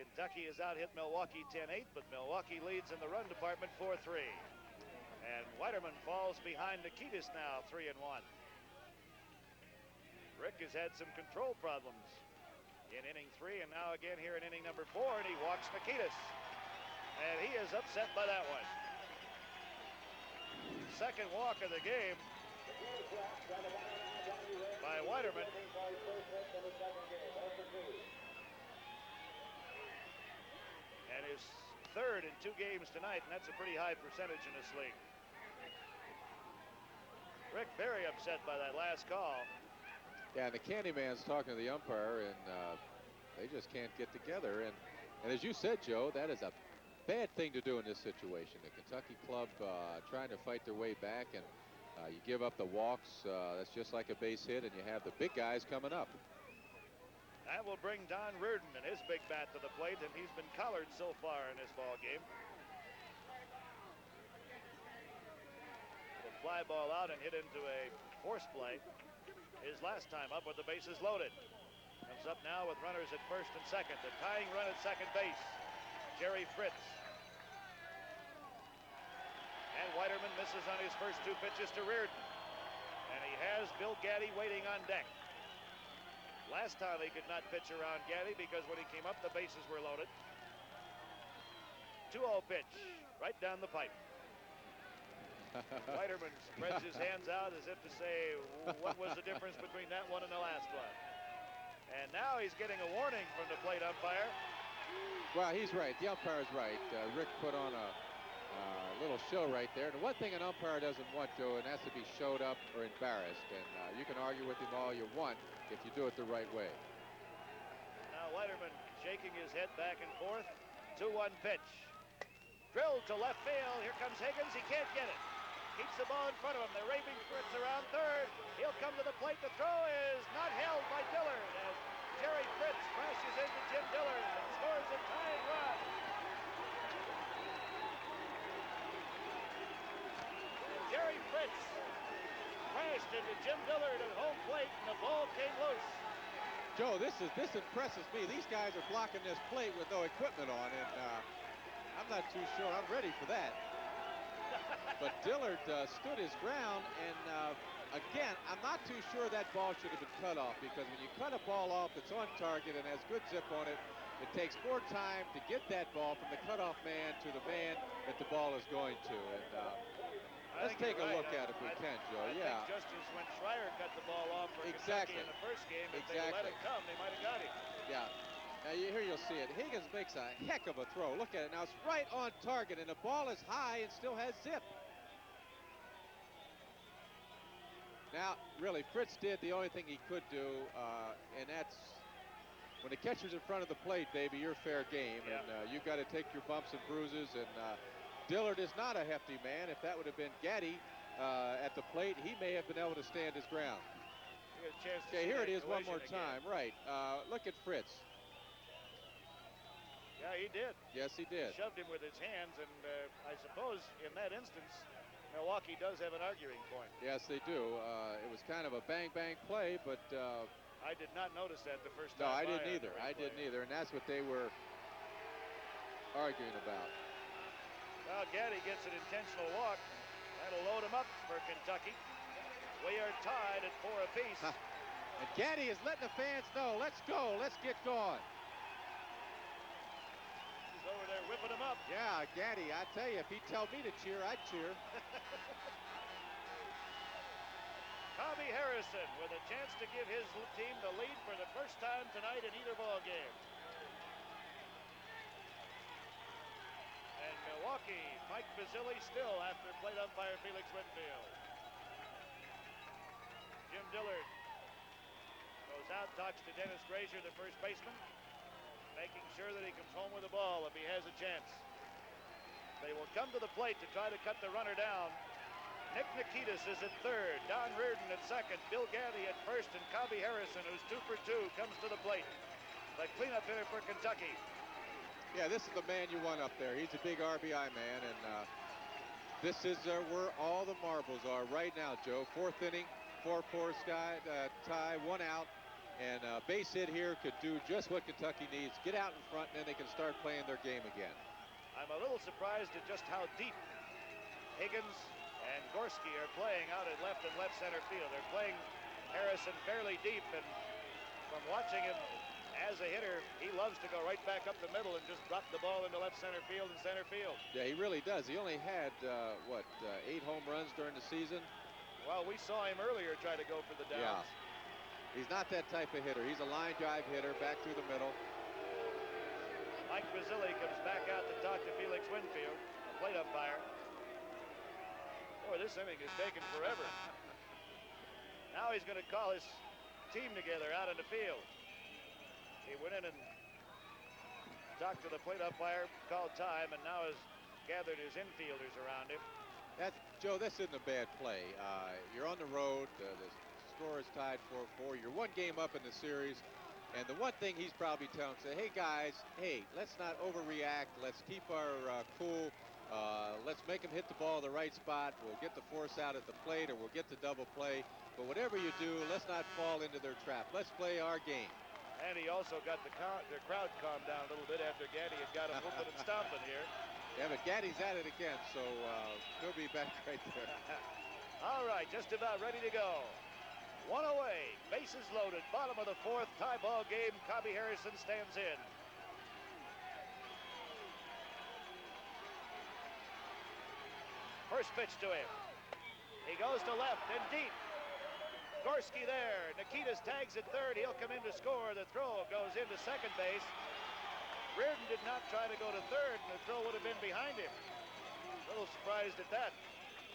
Kentucky has out-hit Milwaukee 10-8, but Milwaukee leads in the run department 4-3. And WEITERMAN falls behind NIKITAS now 3-1. Rick has had some control problems in inning 3 and now again here in inning number 4, and he walks NIKITAS. And he is upset by that one. Second walk of the game by WEITERMAN. And his 3rd in 2 games tonight, and that's a pretty high percentage in this league. Rick very upset by that last call. Yeah, and the Candyman's talking to the umpire, and they just can't get together. And as you said, Joe, that is a bad thing to do in this situation. The Kentucky club trying to fight their way back, and you give up the walks. That's just like a base hit, and you have the big guys coming up. That will bring Don Reardon and his big bat to the plate, and he's been collared so far in this ball game. The fly ball out and hit into a force play. His last time up with the bases loaded. Comes up now with runners at first and second. The tying run at second base, Jerry Fritz. And WEITERMAN misses on his first 2 pitches to Reardon. And he has Bill Gatti waiting on deck. Last time he could not pitch around Gatti because when he came up, the bases were loaded. 2-0 pitch, right down the pipe. WEITERMAN spreads his hands out as if to say, what was the difference between that one and the last one? And now he's getting a warning from the plate umpire. Well, he's right. The umpire's right. Rick put on a little show right there. And one thing an umpire doesn't want, Joe, and that's to be showed up or embarrassed. And you can argue with him all you want if you do it the right way. Now WEITERMAN shaking his head back and forth. 2-1 pitch. Drilled to left field. Here comes Higgins. He can't get it. Keeps the ball in front of him. They're raving Fritz around third. He'll come to the plate. The throw is not held by Dillard as Jerry Fritz crashes into Jim Dillard and scores a tying run. Jerry Fritz crashed into Jim Dillard at home plate, and the ball came loose. Joe, this impresses me. These guys are blocking this plate with no equipment on, and I'm not too sure I'm ready for that. But Dillard stood his ground, and again, I'm not too sure that ball should have been cut off, because when you cut a ball off that's on target and has good zip on it, it takes more time to get that ball from the cutoff man to the man that the ball is going to. And let's take a look at it if we can, Joe. I think just as when Schreier cut the ball off for Kentucky in the first game, if they let it come, they might have got him. Yeah. Now here you'll see it. Higgins makes a heck of a throw. Look at it. Now it's right on target, and the ball is high and still has zip. Now, really, Fritz did the only thing he could do, and that's when the catcher's in front of the plate, baby, you're fair game, and you've got to take your bumps and bruises. And Dillard is not a hefty man. If that would have been Gatti at the plate, he may have been able to stand his ground. get a chance to Okay, see here that it is one collision more again. time. Right. Look at Fritz. Yeah, he did. Yes, he did. He shoved him with his hands, and I suppose in that instance, Milwaukee does have an arguing point. Yes, they do. It was kind of a bang-bang play, but I did not notice that the first no, time. I didn't either. I didn't either, and that's what they were arguing about. Well, GATTI gets an intentional walk. That'll load him up for Kentucky. We are tied at 4 apiece. And GATTI is letting the fans know, let's go, let's get going. He's over there whipping him up. Yeah, GATTI, I tell you, if he'd tell me to cheer, I'd cheer. COBBIE Harrison with a chance to give his team the lead for the first time tonight in either ball game. And Milwaukee, Mike Basile still after plate umpire Felix Winfield. Jim Dillard goes out, talks to Dennis GRASER, the first baseman, making sure that he comes home with the ball if he has a chance. They will come to the plate to try to cut the runner down. NIKITAS is at third, Don Reardon at second, Bill GATTI at first, and COBBIE Harrison, who's 2 for 2, comes to the plate. The cleanup hitter for Kentucky. Yeah, this is the man you want up there. He's a big RBI man, and this is where all the marbles are right now, Joe. 4th inning, 4-4 tie, 1 out, and base hit here could do just what Kentucky needs. Get out in front, and then they can start playing their game again. I'm a little surprised at just how deep Higgins and Gorski are playing out at left and left center field. They're playing Harrison fairly deep, and from watching him as a hitter, he loves to go right back up the middle and just drop the ball into left center field and center field. Yeah, he really does. He only had, 8 home runs during the season? Well, we saw him earlier try to go for the downs. Yeah. He's not that type of hitter. He's a line drive hitter back through the middle. Mike Basile comes back out to talk to Felix Winfield, a plate umpire. Boy, this inning is taking forever. Now he's going to call his team together out in the field. He went in and talked to the plate umpire, called time, and now has gathered his infielders around him. Joe, this isn't a bad play. You're on the road. The score is tied 4-4. You're 1 game up in the series. And the one thing he's probably telling them, hey, guys, hey, let's not overreact. Let's keep our cool. Let's make them hit the ball at the right spot. We'll get the force out at the plate, or we'll get the double play. But whatever you do, let's not fall into their trap. Let's play our game. And he also got the crowd calmed down a little bit after GATTI had got him whooping and stomping here. Yeah, but GATTI's at it again, so he'll be back right there. All right, just about ready to go. 1 away, bases loaded, bottom of the 4th, tie ball game. COBBIE Harrison stands in. First pitch to him. He goes to left and deep. Gorski there. NIKITAS tags at third. He'll come in to score. The throw goes into second base. Reardon did not try to go to third, and the throw would have been behind him. A little surprised at that.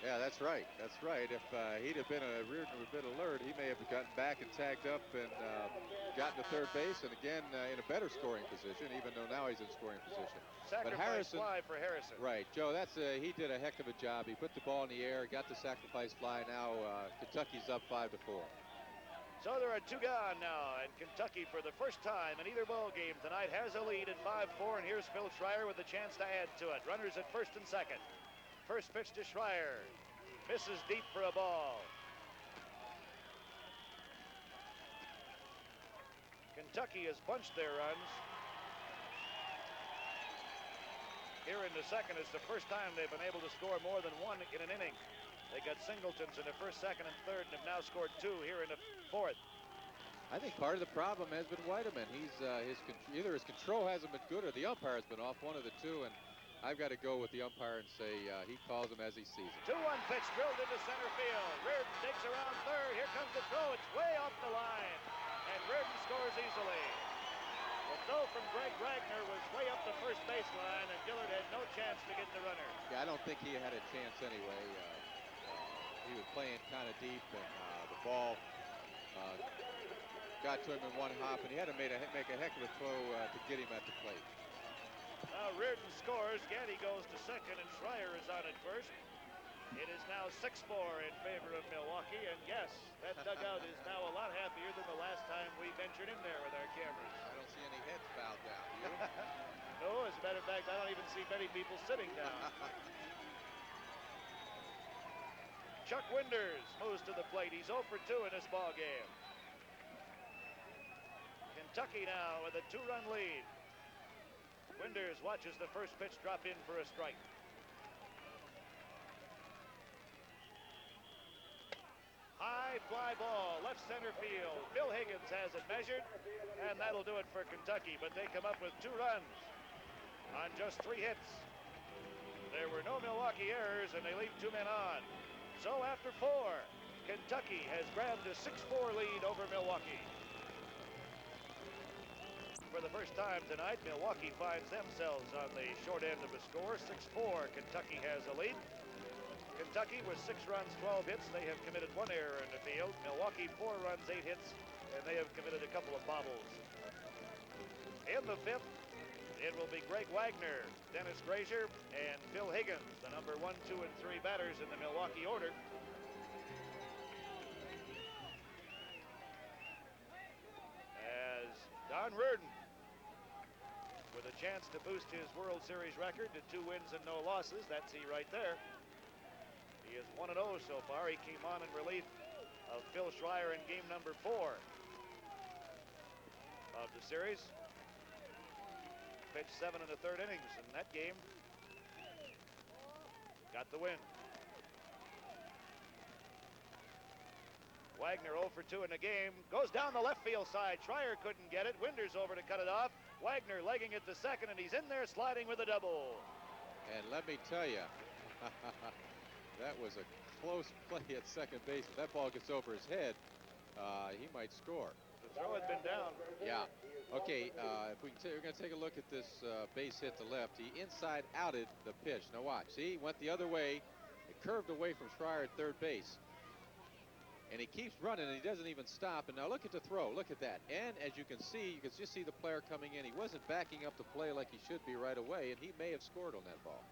Yeah, that's right. That's right. If he'd have been Reardon would have been alert, he may have gotten back and tagged up and gotten to third base, and again in a better scoring position, even though now he's in scoring position. Sacrifice But Harrison, fly for Harrison. Right, Joe. He did a heck of a job. He put the ball in the air, got the sacrifice fly. Now Kentucky's up 5-4. So there are 2 gone now, and Kentucky, for the first time in either ball game tonight, has a lead at 5-4. And here's Phil Schreuer with a chance to add to it. Runners at first and second. First pitch to Schreuer. Misses deep for a ball. Kentucky has bunched their runs. Here in the second, it's the first time they've been able to score more than 1 in an inning. They got singletons in the first, second, and third, and have now scored 2 here in the 4th. I think part of the problem has been WEITERMAN. He's either his control hasn't been good or the umpire has been off, one of the two, and I've got to go with the umpire and say he calls him as he sees it. 2-1 pitch drilled into center field. Reardon digs around third. Here comes the throw. It's way off the line, and Reardon scores easily. The throw from Greg Wagner was way up the first baseline, and Dillard had no chance to get the runner. Yeah, I don't think he had a chance anyway. He was playing kind of deep, and the ball got to him in 1 hop, and he had to make a heck of a throw to get him at the plate. Now Reardon scores. GATTI goes to second, and Schreuer is on at first. It is now 6-4 in favor of Milwaukee, and yes, that dugout is now a lot happier than the last time we ventured in there with our cameras. I don't see any heads bowed down, do you? No, as a matter of fact, I don't even see many people sitting down. Chuck Winders moves to the plate. He's 0 for 2 in this ball game. Kentucky now with a 2-run lead. Winders watches the first pitch drop in for a strike. High fly ball, left center field. Bill Higgins has it measured, and that'll do it for Kentucky, but they come up with 2 runs on just 3 hits. There were no Milwaukee errors, and they leave 2 men on. So after 4, Kentucky has grabbed a 6-4 lead over Milwaukee. For the first time tonight, Milwaukee finds themselves on the short end of the score. 6-4, Kentucky has a lead. Kentucky with 6 runs, 12 hits. They have committed 1 error in the field. Milwaukee 4 runs, 8 hits, and they have committed a couple of bobbles. In the 5th, it will be Greg Wagner, Dennis GRASER, and Phil Higgins, the number 1, 2, and 3 batters in the Milwaukee order. As Don Reardon, with a chance to boost his World Series record to 2 wins and no losses. That's he right there. He is 1-0 so far. He came on in relief of Phil Schreuer in game number 4 of the series. Pitched 7 in the 3rd innings in that game. Got the win. Wagner 0 for 2 in the game. Goes down the left field side. Schreuer couldn't get it. Winders over to cut it off. Wagner legging it to second, and he's in there sliding with a double. And let me tell you, that was a close play at second base. If that ball gets over his head, he might score. The throw had been down. Yeah. Okay, if we can we're going to take a look at this base hit to left. He inside outed the pitch. Now watch. See, he went the other way. It curved away from Schreuer at third base. And he keeps running, and he doesn't even stop. And now look at the throw. Look at that. And as you can just see the player coming in. He wasn't backing up the play like he should be right away, and he may have scored on that ball.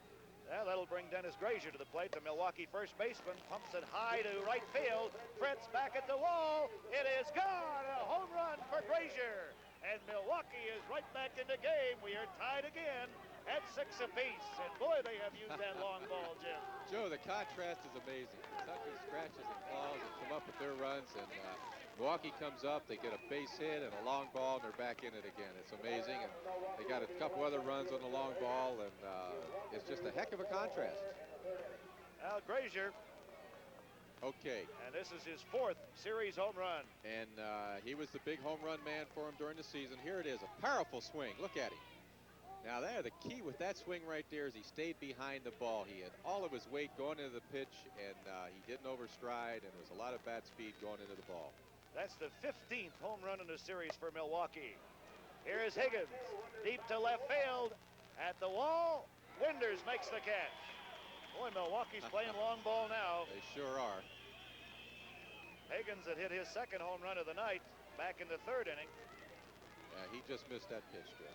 Well, that'll bring Dennis GRASER to the plate. The Milwaukee first baseman pumps it high to right field. Fritz back at the wall. It is gone. A home run for GRASER. And Milwaukee is right back in the game. We are tied again at 6 apiece. And boy, they have used that long ball, Jim. Joe, the contrast is amazing. Kentucky scratches and claws and come up with their runs, and Milwaukee comes up, they get a base hit and a long ball, and they're back in it again. It's amazing, and they got a couple other runs on the long ball, and it's just a heck of a contrast. Al GRASER. Okay. And this is his 4th series home run. And he was the big home run man for him during the season. Here it is, a powerful swing. Look at him. Now there, the key with that swing right there is he stayed behind the ball. He had all of his weight going into the pitch, and he didn't overstride, and there was a lot of bat speed going into the ball. That's the 15th home run in the series for Milwaukee. Here is Higgins, deep to left field, at the wall. Winders makes the catch. Boy, Milwaukee's playing long ball now. They sure are. Higgins had hit his 2nd home run of the night back in the 3rd inning. He just missed that pitch, Joe.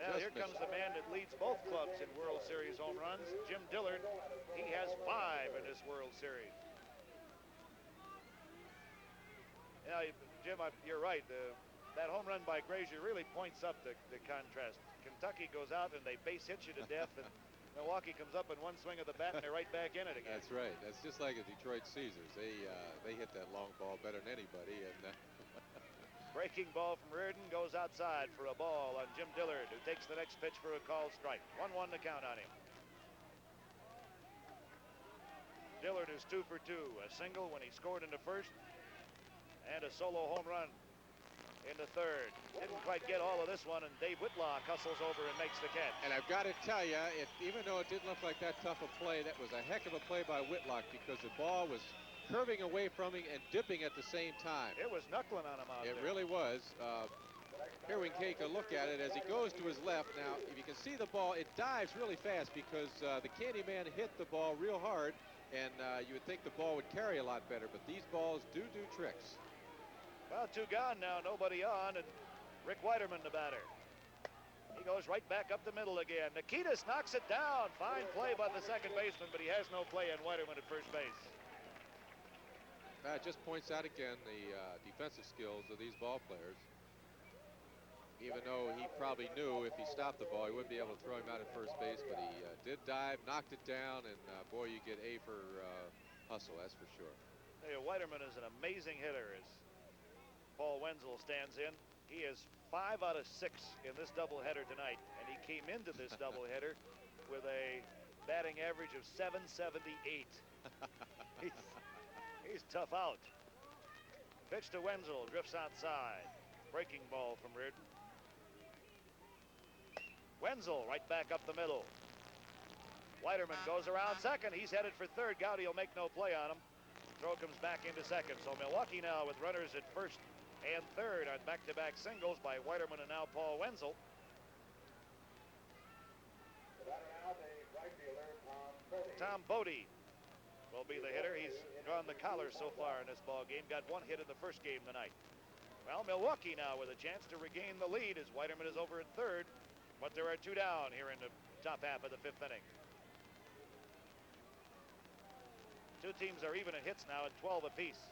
Well, here comes the man that leads both clubs in World Series home runs, Jim Dillard. He has 5 in this World Series. Yeah, Jim, you're right. That home run by GRASER really points up the contrast. Kentucky goes out and they base hit you to death, and Milwaukee comes up in one swing of the bat and they're right back in it again. That's right. That's just like the Detroit Caesars. They hit that long ball better than anybody. And breaking ball from Reardon goes outside for a ball on Jim Dillard, who takes the next pitch for a called strike. 1-1 to count on him. Dillard is 2 for 2. A single when he scored in the 1st, and a solo home run in the 3rd. Didn't quite get all of this one, and Dave Whitlock hustles over and makes the catch. And I've got to tell you, even though it didn't look like that tough a play, that was a heck of a play by Whitlock, because the ball was curving away from him and dipping at the same time. It was knuckling on him out there. It really was. Here we can take a look at it as he goes to his left. Now, if you can see the ball, it dives really fast because the Candyman hit the ball real hard, and you would think the ball would carry a lot better, but these balls do tricks. Well, 2 gone now, nobody on, and Rick WEITERMAN the batter. He goes right back up the middle again. NIKITAS knocks it down. Fine play by the second baseman, but he has no play on WEITERMAN at first base. That just points out again the defensive skills of these ball players. Even though he probably knew if he stopped the ball, he wouldn't be able to throw him out at first base, but he did dive, knocked it down, and boy, you get A for hustle, that's for sure. Hey, WEITERMAN is an amazing hitter as Paul Wenzel stands in. He is 5 out of 6 in this doubleheader tonight, and he came into this doubleheader with a batting average of .778. He's tough out. Pitch to Wenzel, drifts outside. Breaking ball from Reardon. Wenzel right back up the middle. WEITERMAN goes around second. He's headed for third. GOWDY will make no play on him. Throw comes back into second. So Milwaukee now with runners at first and third on back-to-back singles by WEITERMAN and now Paul Wenzel. Tom BOHTE will be the hitter. He's drawn the collar so far in this ball game. Got 1 hit in the first game tonight. Well, Milwaukee now with a chance to regain the lead as WEITERMAN is over at third. But there are 2 down here in the top half of the 5th inning. 2 teams are even in hits now at 12 apiece.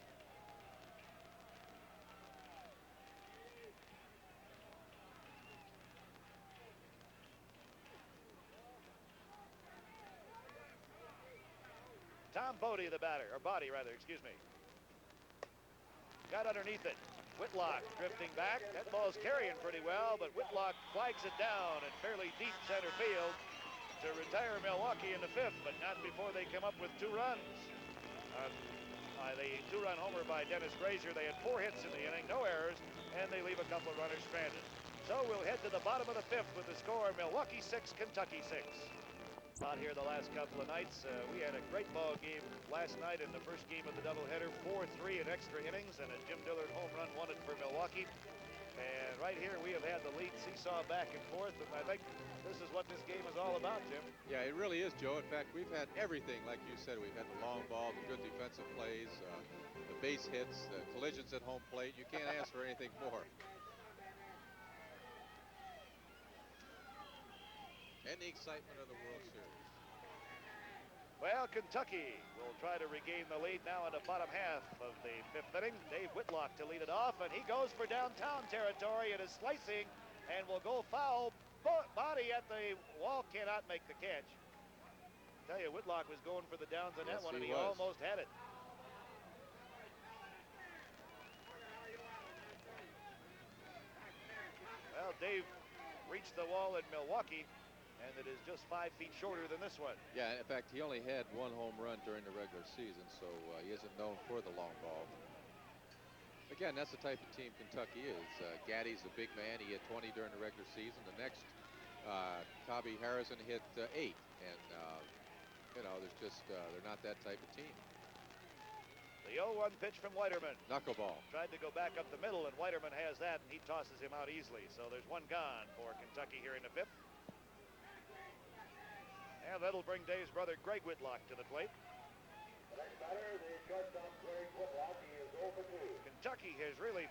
Tom BOHTE, the batter, or body rather, excuse me. Got underneath it. Whitlock drifting back. That ball's carrying pretty well, but Whitlock flags it down in fairly deep center field to retire Milwaukee in the 5th, but not before they come up with 2 runs. The 2-run homer by Dennis GRASER. They had 4 hits in the inning, no errors, and they leave a couple of runners stranded. So we'll head to the bottom of the 5th with the score: Milwaukee 6, Kentucky 6. Out here the last couple of nights. We had a great ball game last night in the first game of the doubleheader, 4-3 in extra innings, and a Jim Dillard home run won it for Milwaukee. And right here we have had the lead seesaw back and forth, and I think this is what this game is all about, Jim. Yeah, it really is, Joe. In fact, we've had everything, like you said. We've had the long ball, the good defensive plays, the base hits, the collisions at home plate. You can't ask for anything more. And the excitement of the World Series. Well, Kentucky will try to regain the lead now in the bottom half of the 5th inning. Dave Whitlock to lead it off, and he goes for downtown territory. It is slicing and will go foul. Body at the wall, cannot make the catch. I tell you, Whitlock was going for the downs on that one, and he almost had it. Well, Dave reached the wall in Milwaukee, and it is just 5 feet shorter than this one. Yeah, in fact, he only had 1 home run during the regular season, so he isn't known for the long ball. Again, that's the type of team Kentucky is. GATTI's a big man. He hit 20 during the regular season. The next, COBBIE Harrison hit 8, and you know, there's just they're not that type of team. The 0-1 pitch from WEITERMAN. Knuckleball. Tried to go back up the middle, and WEITERMAN has that, and he tosses him out easily. So there's 1 gone for Kentucky here in the 5th. And that'll bring Dave's brother Greg Whitlock to the plate. Kentucky has really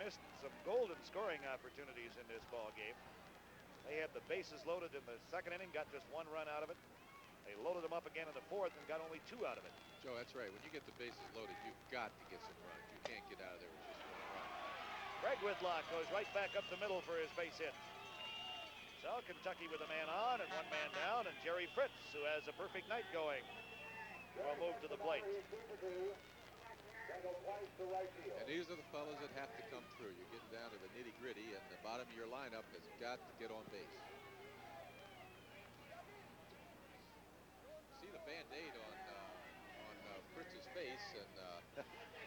missed some golden scoring opportunities in this ball game. They had the bases loaded in the 2nd inning, got just 1 run out of it. They loaded them up again in the 4th and got only 2 out of it. Joe, that's right. When you get the bases loaded, you've got to get some runs. You can't get out of there with just 1 run. Greg Whitlock goes right back up the middle for his base hit. So Kentucky with a man on and 1 man down, and Jerry Fritz, who has a perfect night going, will move to the plate. And these are the fellas that have to come through. You're getting down to the nitty-gritty, and the bottom of your lineup has got to get on base. See the Band-Aid on Fritz's face, and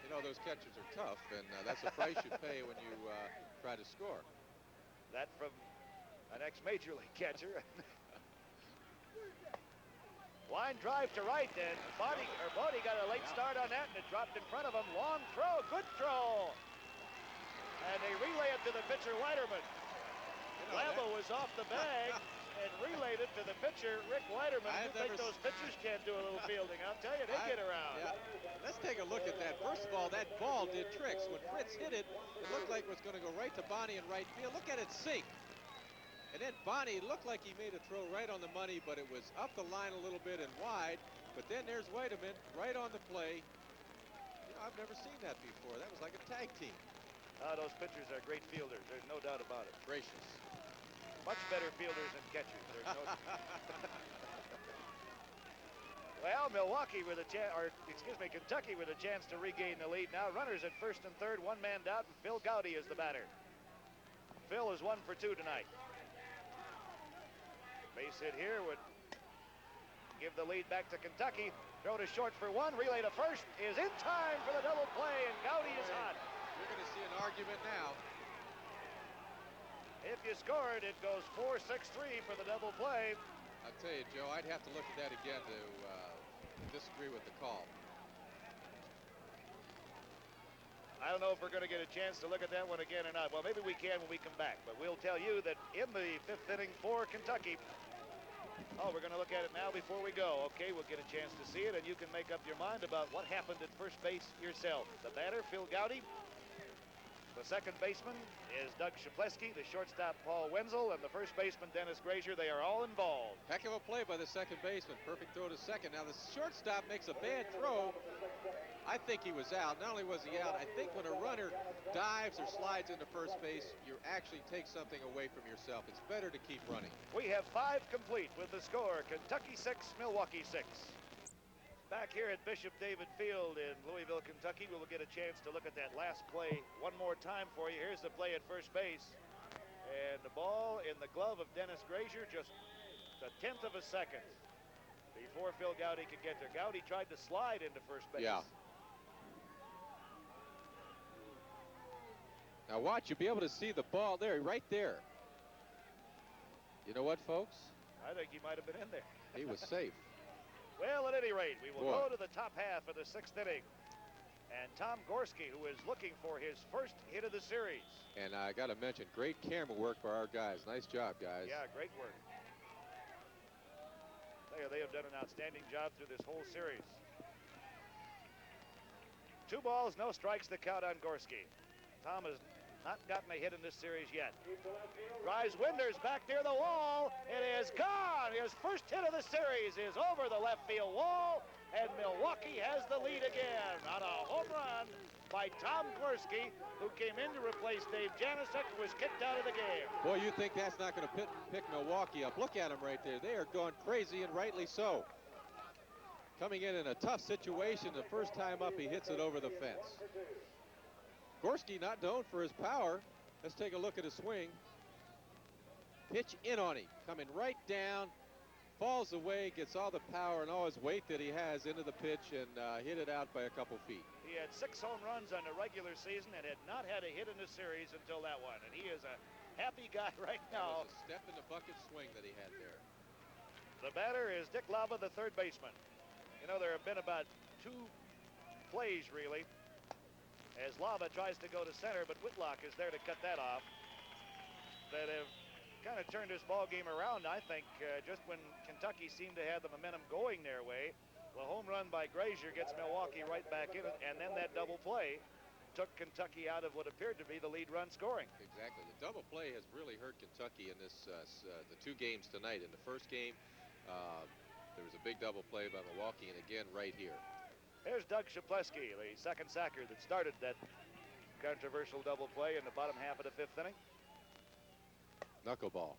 you know those catchers are tough, and that's the price you pay when you try to score. That from an ex-major league catcher. Line drive to right, and BOHTE got a late start on that, and it dropped in front of him. Long throw, good throw. And they relay it to the pitcher, WEITERMAN. LABA was off the bag and relayed it to the pitcher, Rick WEITERMAN. You think those pitchers can't do a little fielding? I'll tell you, they get around. Yeah. Let's take a look at that. First of all, that ball did tricks. When Fritz hit it, it looked like it was going to go right to Bonnie in right field. Look at it sink. And then Bonnie looked like he made a throw right on the money, but it was up the line a little bit and wide. But then there's Weiterman right on the play. You know, I've never seen that before. That was like a tag team. Those pitchers are great fielders. There's no doubt about it. Gracious. Much better fielders than catchers. There's no. Well, Milwaukee with a chance, or excuse me, Kentucky with a chance to regain the lead now. Runners at first and third, one man down, and Phil Gowdy is the batter. Phil is 1 for 2 tonight. Base hit here would give the lead back to Kentucky. Throw to short for 1, relay to first is in time for the double play, and Gowdy is hot. You're going to see an argument now. If you scored, it goes 4-6-3 for the double play. I'll tell you, Joe, I'd have to look at that again to disagree with the call. I don't know if we're going to get a chance to look at that one again or not. Well, maybe we can when we come back. But we'll tell you that in the 5th inning for Kentucky. Oh, we're going to look at it now before we go. Okay, we'll get a chance to see it, and you can make up your mind about what happened at first base yourself. The batter, Phil Gowdy. The second baseman is Doug Czapleski, the shortstop Paul Wenzel, and the first baseman Dennis GRASER. They are all involved. Heck of a play by the second baseman. Perfect throw to second. Now the shortstop makes a bad throw. I think he was out. Not only was he out, I think when a runner dives or slides into first base, you actually take something away from yourself. It's better to keep running. We have 5 complete with the score. Kentucky 6, Milwaukee 6. Back here at Bishop David Field in Louisville, Kentucky, we will get a chance to look at that last play one more time for you. Here's the play at first base. And the ball in the glove of Dennis GRASER, just a 1/10 of a second before Phil Gowdy could get there. Gowdy tried to slide into first base. Yeah. Now watch, you'll be able to see the ball there, right there. You know what, folks? I think he might have been in there. He was safe. Well, at any rate, we will Boy. go to the top half of the 6th inning. And Tom Gorski, who is looking for his first hit of the series. And I got to mention, great camera work by our guys. Nice job, guys. Yeah, great work. They have done an outstanding job through this whole series. 2 balls, no strikes, the count on Gorski. Tom has not gotten a hit in this series yet. Drives Winders back near the wall. It is gone. His first hit of the series is over the left field wall, and Milwaukee has the lead again on a home run by Tom Gorski, who came in to replace Dave JANICEK, who was kicked out of the game. Boy, you think that's not going to pick Milwaukee up. Look at them right there. They are going crazy, and rightly so. Coming in a tough situation, the first time up, he hits it over the fence. Gorski not known for his power. Let's take a look at his swing. Pitch in on him, coming right down, falls away, gets all the power and all his weight that he has into the pitch, and hit it out by a couple feet. He had 6 home runs on the regular season and had not had a hit in the series until that one, and he is a happy guy right now. It was a step in the bucket swing that he had there. The batter is Dick LABA, the third baseman. You know, there have been about 2 plays, really, as LABA tries to go to center, but Whitlock is there to cut that off, that have kind of turned this ball game around, I think, just when Kentucky seemed to have the momentum going their way. The home run by GRASER gets Milwaukee right back in it, and then that double play took Kentucky out of what appeared to be the lead run scoring. Exactly. The double play has really hurt Kentucky in this the 2 games tonight. In the first game, there was a big double play by Milwaukee, and again right here. There's Doug Czapleski, the second sacker that started that controversial double play in the bottom half of the 5th inning. Knuckleball.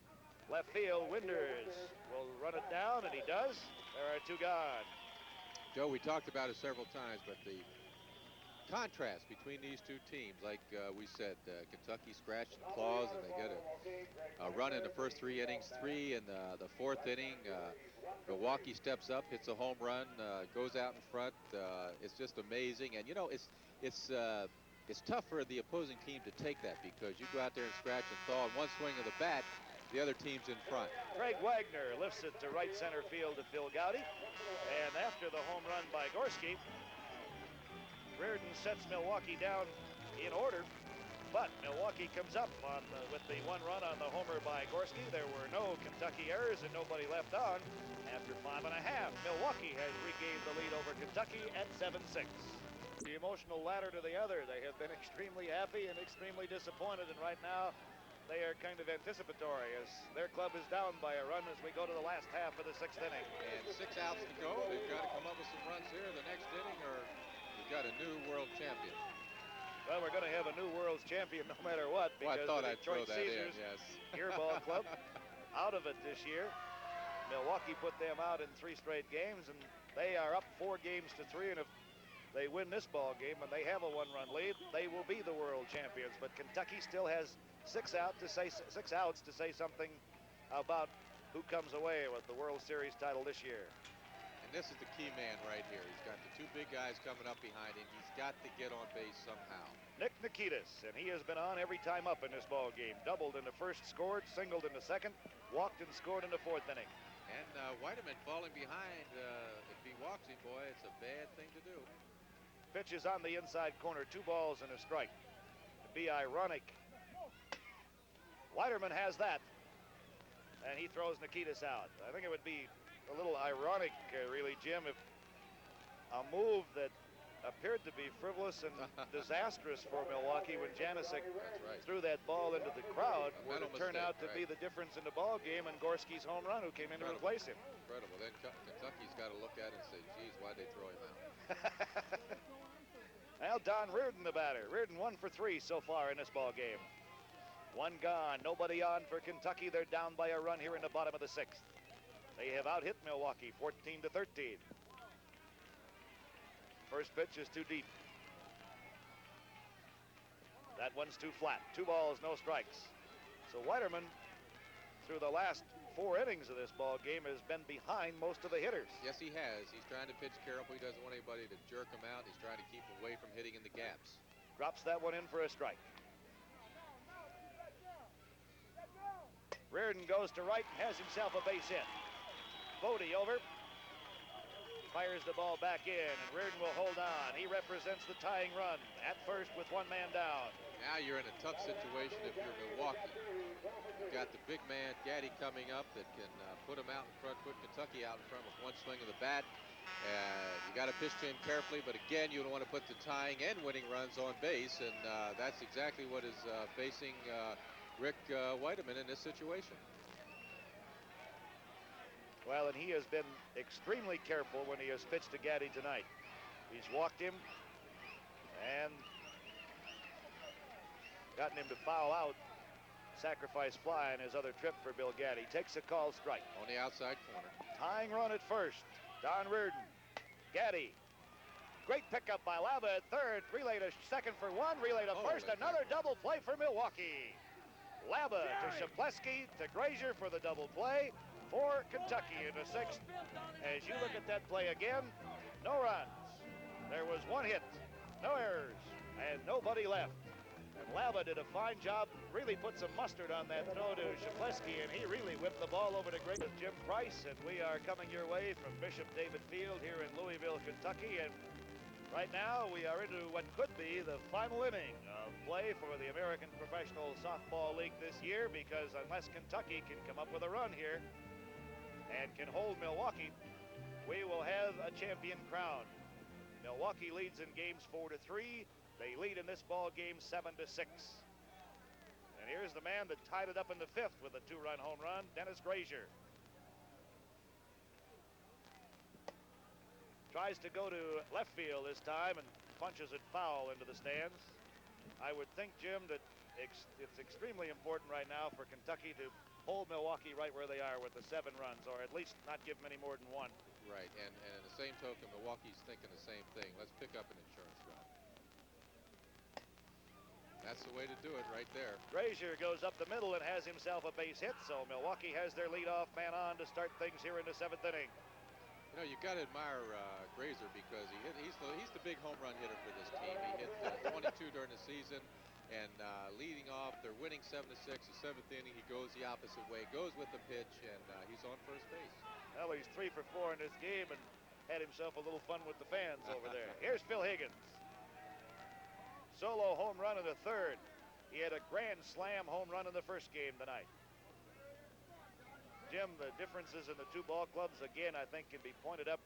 Left field, Winders will run it down, and he does. There are 2 gone. Joe, we talked about it several times, but the contrast between these 2 teams, like we said, Kentucky scratched and claws, and they get a run in the first 3 innings, 3 in the 4th inning. Milwaukee steps up, hits a home run, goes out in front. It's just amazing, and you know, it's tough for the opposing team to take that, because you go out there and scratch and thaw, and one swing of the bat, the other team's in front. Craig Wagner lifts it to right center field to Phil Gowdy, and after the home run by Gorski, Reardon sets Milwaukee down in order, but Milwaukee comes up with the 1 run on the homer by Gorski. There were no Kentucky errors and nobody left on. After 5 1/2, Milwaukee has regained the lead over Kentucky at 7-6. The emotional ladder to the other. They have been extremely happy and extremely disappointed, and right now they are kind of anticipatory as their club is down by a run as we go to the last half of the 6th inning. And 6 outs to go. They've got to come up with some runs here in the next inning, or you've got a new world champion. Well, we're going to have a new world's champion no matter what, Well, because I thought the I'd throw Detroit that in, Caesars yes. Gear Ball Club out of it this year. Milwaukee put them out in 3 straight games, and they are up 4 games to 3, and if they win this ball game and they have a 1-run lead, they will be the world champions. But Kentucky still has 6 outs to say something about who comes away with the World Series title this year. And this is the key man right here. He's got the 2 big guys coming up behind him. He's got to get on base somehow. NIKITAS, and he has been on every time up in this ball game. Doubled in the first, scored, singled in the second, walked and scored in the 4th inning. And WEITERMAN falling behind. If he walks him, boy, it's a bad thing to do. Pitch is on the inside corner, 2 balls and a strike. To be ironic, WEITERMAN has that, and he throws NIKITAS out. I think it would be a little ironic, really, Jim, if a move that appeared to be frivolous and disastrous for Milwaukee when JANICEK threw that ball into the crowd were to turn out to be the difference in the ball game and Gorski's home run, who came in to replace him. Incredible. Then Kentucky's got to look at it and say, geez, why'd they throw him out? Now Don Reardon, the batter. Reardon 1 for 3 so far in this ball game. 1 gone, nobody on for Kentucky. They're down by a run here in the bottom of the 6th. They have out-hit Milwaukee 14-13. First pitch is too deep. That one's too flat. 2 balls, no strikes. So WEITERMAN, through the last 4 innings of this ball game, has been behind most of the hitters. Yes, he has. He's trying to pitch careful. He doesn't want anybody to jerk him out. He's trying to keep him away from hitting in the gaps. Drops that one in for a strike. Reardon goes to right and has himself a base hit. BOHTE over. Fires the ball back in, and Reardon will hold on. He represents the tying run at first with 1 man down. Now you're in a tough situation if you're Milwaukee. You've got the big man, GATTI, coming up that can put him out in front, put Kentucky out in front with 1 swing of the bat. You got to pitch to him carefully, but again, you don't want to put the tying and winning runs on base, and that's exactly what is facing Rick WEITERMAN in this situation. Well, and he has been extremely careful when he has pitched to GATTI tonight. He's walked him and gotten him to foul out. Sacrifice fly on his other trip for Bill GATTI. Takes a called strike. On the outside corner. Tying run at first. Don Reardon. GATTI. Great pickup by LABA at third. Relay to second for 1. Relay to first. Another double play for Milwaukee. LABA to CZAPLEWSKI to GRASER for the double play for Kentucky in the 6th. As you look at that play again, no runs. There was 1 hit, no errors, and nobody left. And LABA did a fine job, really put some mustard on that throw to CZAPLEWSKI, and he really whipped the ball over to GRASER. Jim Price, and we are coming your way from Bishop David Field here in Louisville, Kentucky. And right now we are into what could be the final inning of play for the American Professional Softball League this year, because unless Kentucky can come up with a run here and can hold Milwaukee, we will have a champion crowned. Milwaukee leads in games 4-3. They lead in this ball game 7-6. And here's the man that tied it up in the 5th with a 2-run home run, Dennis GRASER. Tries to go to left field this time and punches it foul into the stands. I would think, Jim, that it's extremely important right now for Kentucky to hold Milwaukee right where they are with the 7 runs, or at least not give them any more than 1. Right, and in the same token, Milwaukee's thinking the same thing. Let's pick up an insurance run. That's the way to do it right there. GRASER goes up the middle and has himself a base hit, so Milwaukee has their leadoff man on to start things here in the 7th inning. You know, you've got to admire GRASER because he's the big home run hitter for this team. He hit 22 during the season, and leading off, they're winning 7-6. The 7th inning, he goes the opposite way, goes with the pitch, and he's on first base. Well, he's 3 for 4 in this game and had himself a little fun with the fans over there. Here's Phil Higgins. Solo home run in the 3rd. He had a grand slam home run in the 1st game tonight. Jim, the differences in the 2 ball clubs, again, I think can be pointed up.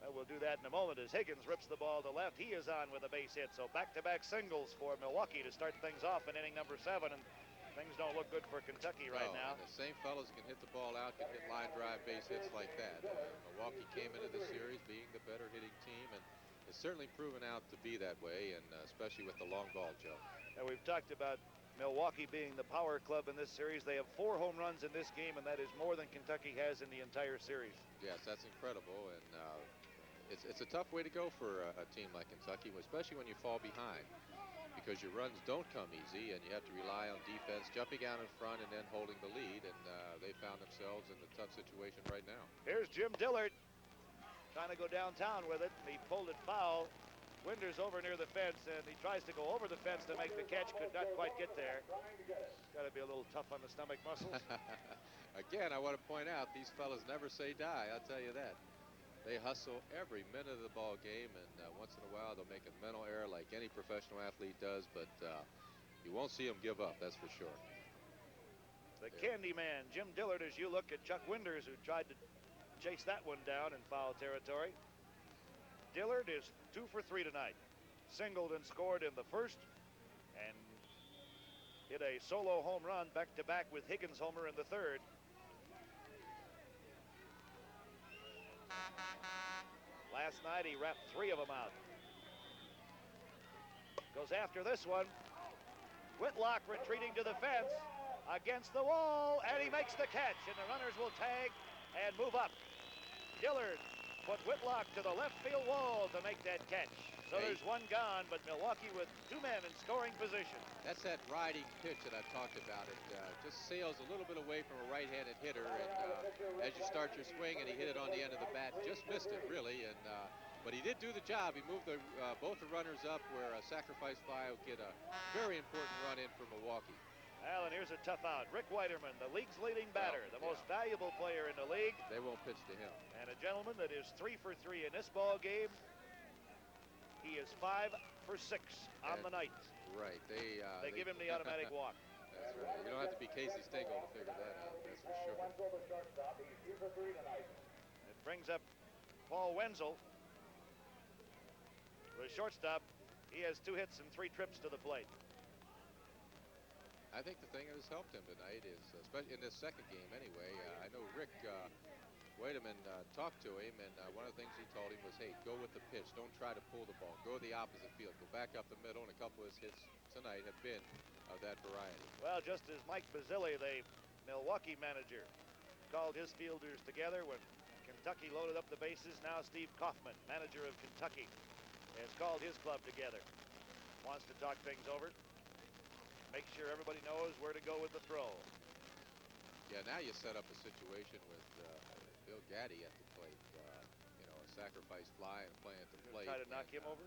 We'll do that in a moment as Higgins rips the ball to left. He is on with a base hit, so back-to-back singles for Milwaukee to start things off in inning number 7. And Things don't look good for Kentucky right No, now. and the same fellows can hit the ball out, can hit line drive base hits like that. Milwaukee came into the series being the better hitting team, and it's certainly proven out to be that way, and especially with the long ball, Joe. Now, we've talked about Milwaukee being the power club in this series. They have 4 home runs in this game, and that is more than Kentucky has in the entire series. Yes, that's incredible, and it's a tough way to go for a team like Kentucky, especially when you fall behind, because your runs don't come easy, and you have to rely on defense jumping out in front and then holding the lead, and they found themselves in a tough situation right now. Here's Jim Dillard trying to go downtown with it. He pulled it foul. Winder's over near the fence, and he tries to go over the fence to make the catch. Could not quite get there. Got to be a little tough on the stomach muscles. Again, I want to point out, these fellas never say die, I'll tell you that. They hustle every minute of the ball game, and once in a while they'll make a mental error like any professional athlete does, but you won't see them give up, that's for sure. The candy man, Jim Dillard, as you look at Chuck Winders, who tried to chase that one down in foul territory. Dillard is 2 for 3 tonight. Singled and scored in the first, and hit a solo home run back-to-back with Higgins' homer in the third. Last night he wrapped 3 of them out. Goes after this one. Whitlock retreating to the fence, against the wall, and he makes the catch, and the runners will tag and move up. Dillard put Whitlock to the left field wall to make that catch. So there's 1 gone, but Milwaukee with 2 men in scoring position. That's that riding pitch that I've talked about. It just sails a little bit away from a right-handed hitter, and as you start your swing, and he hit it on the end of the bat, just missed it really, and but he did do the job. He moved both the runners up where a sacrifice fly will get a very important run in for Milwaukee. Well, and here's a tough out. Rick Weiterman, the league's leading batter, the most valuable player in the league. They won't pitch to him. And a gentleman that is 3 for 3 in this ball game. He is 5 for 6 on the night. Right. They give him the automatic walk. That's right. You don't have to be Casey Stengel to figure that out. That's for sure. Wenzel, the shortstop. He's 2 for 3 tonight. It brings up Paul Wenzel, the shortstop. He has 2 hits and 3 trips to the plate. I think the thing that has helped him tonight is, especially in this second game anyway, I know Rick Weiterman talked to him, and one of the things he told him was, hey, go with the pitch. Don't try to pull the ball. Go to the opposite field. Go back up the middle, and a couple of his hits tonight have been of that variety. Well, just as Mike Basile, the Milwaukee manager, called his fielders together when Kentucky loaded up the bases, now Steve Kaufman, manager of Kentucky, has called his club together. Wants to talk things over. Make sure everybody knows where to go with the throw. Yeah, now you set up a situation with Bill GATTI at the plate. You know, a sacrifice fly and playing at the plate. Try to knock him over?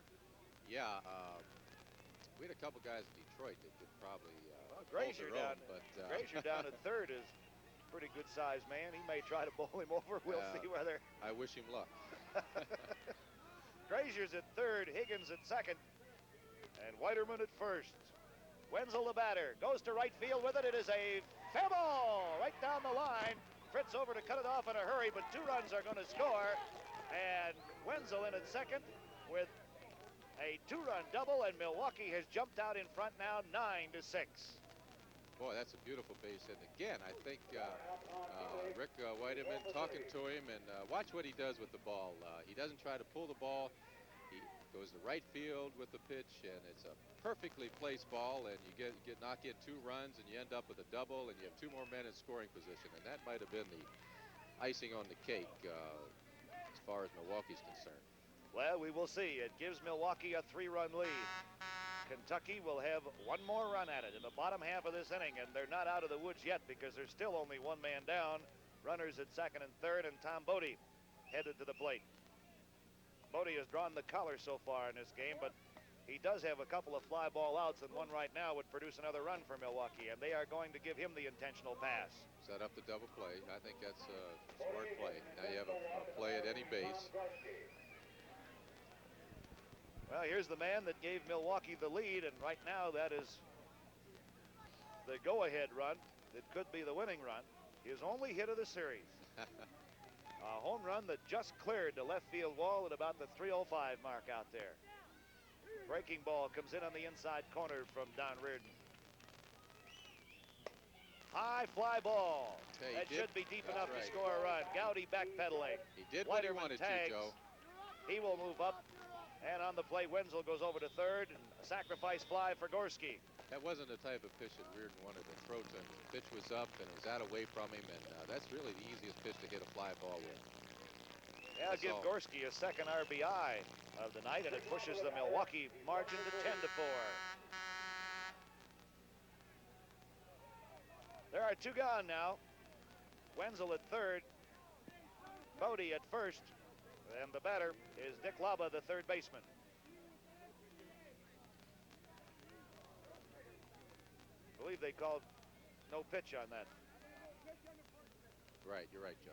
Yeah, we had a couple guys in Detroit that could probably Grazer down, but Grazer down at third is a pretty good sized man. He may try to bowl him over. We'll see whether. I wish him luck. Grazer's at third, Higgins at second, and Weiterman at first. Wenzel, the batter, goes to right field with it. It is a fair ball right down the line. Fritz over to cut it off in a hurry, but 2 runs are going to score. And Wenzel in at second with a 2-run double, and Milwaukee has jumped out in front now 9-6. Boy, that's a beautiful base hit. And again, I think Rick Weiterman talking to him, and watch what he does with the ball. He doesn't try to pull the ball. He goes to right field with the pitch, and it's a perfectly placed ball, and you knock in 2 runs, and you end up with a double, and you have 2 more men in scoring position, and that might have been the icing on the cake as far as Milwaukee's concerned. Well, we will see. It gives Milwaukee a 3-run lead. Kentucky will have 1 more run at it in the bottom half of this inning, and they're not out of the woods yet because there's still only 1 man down. Runners at second and third, and Tom BOHTE headed to the plate. BOHTE has drawn the collar so far in this game, but he does have a couple of fly ball outs, and one right now would produce another run for Milwaukee, and they are going to give him the intentional pass. Set up the double play. I think that's a smart play. Now you have a play at any base. Well, here's the man that gave Milwaukee the lead, and right now that is the go-ahead run. It could be the winning run. His only hit of the series. A home run that just cleared the left field wall at about the 305 mark out there. Breaking ball comes in on the inside corner from Don Reardon. High fly ball. Hey, That should be deep enough right. to score a run. Gowdy backpedaling. He did what he Weiterman wanted tags. to, Joe. He will move up. And on the play, Wenzel goes over to third. And a sacrifice fly for Gorski. That wasn't the type of pitch that Reardon wanted to throw to him. The pitch was up and it was out away from him, and that's really the easiest pitch to hit a fly ball with. Yeah, give Gorski a second RBI of the night, and it pushes the Milwaukee margin to 10-4. There are two gone now. Wenzel at third, BOHTE at first, and the batter is Dick LABA, the third baseman. I believe they called no pitch on that. Right, you're right, Joe.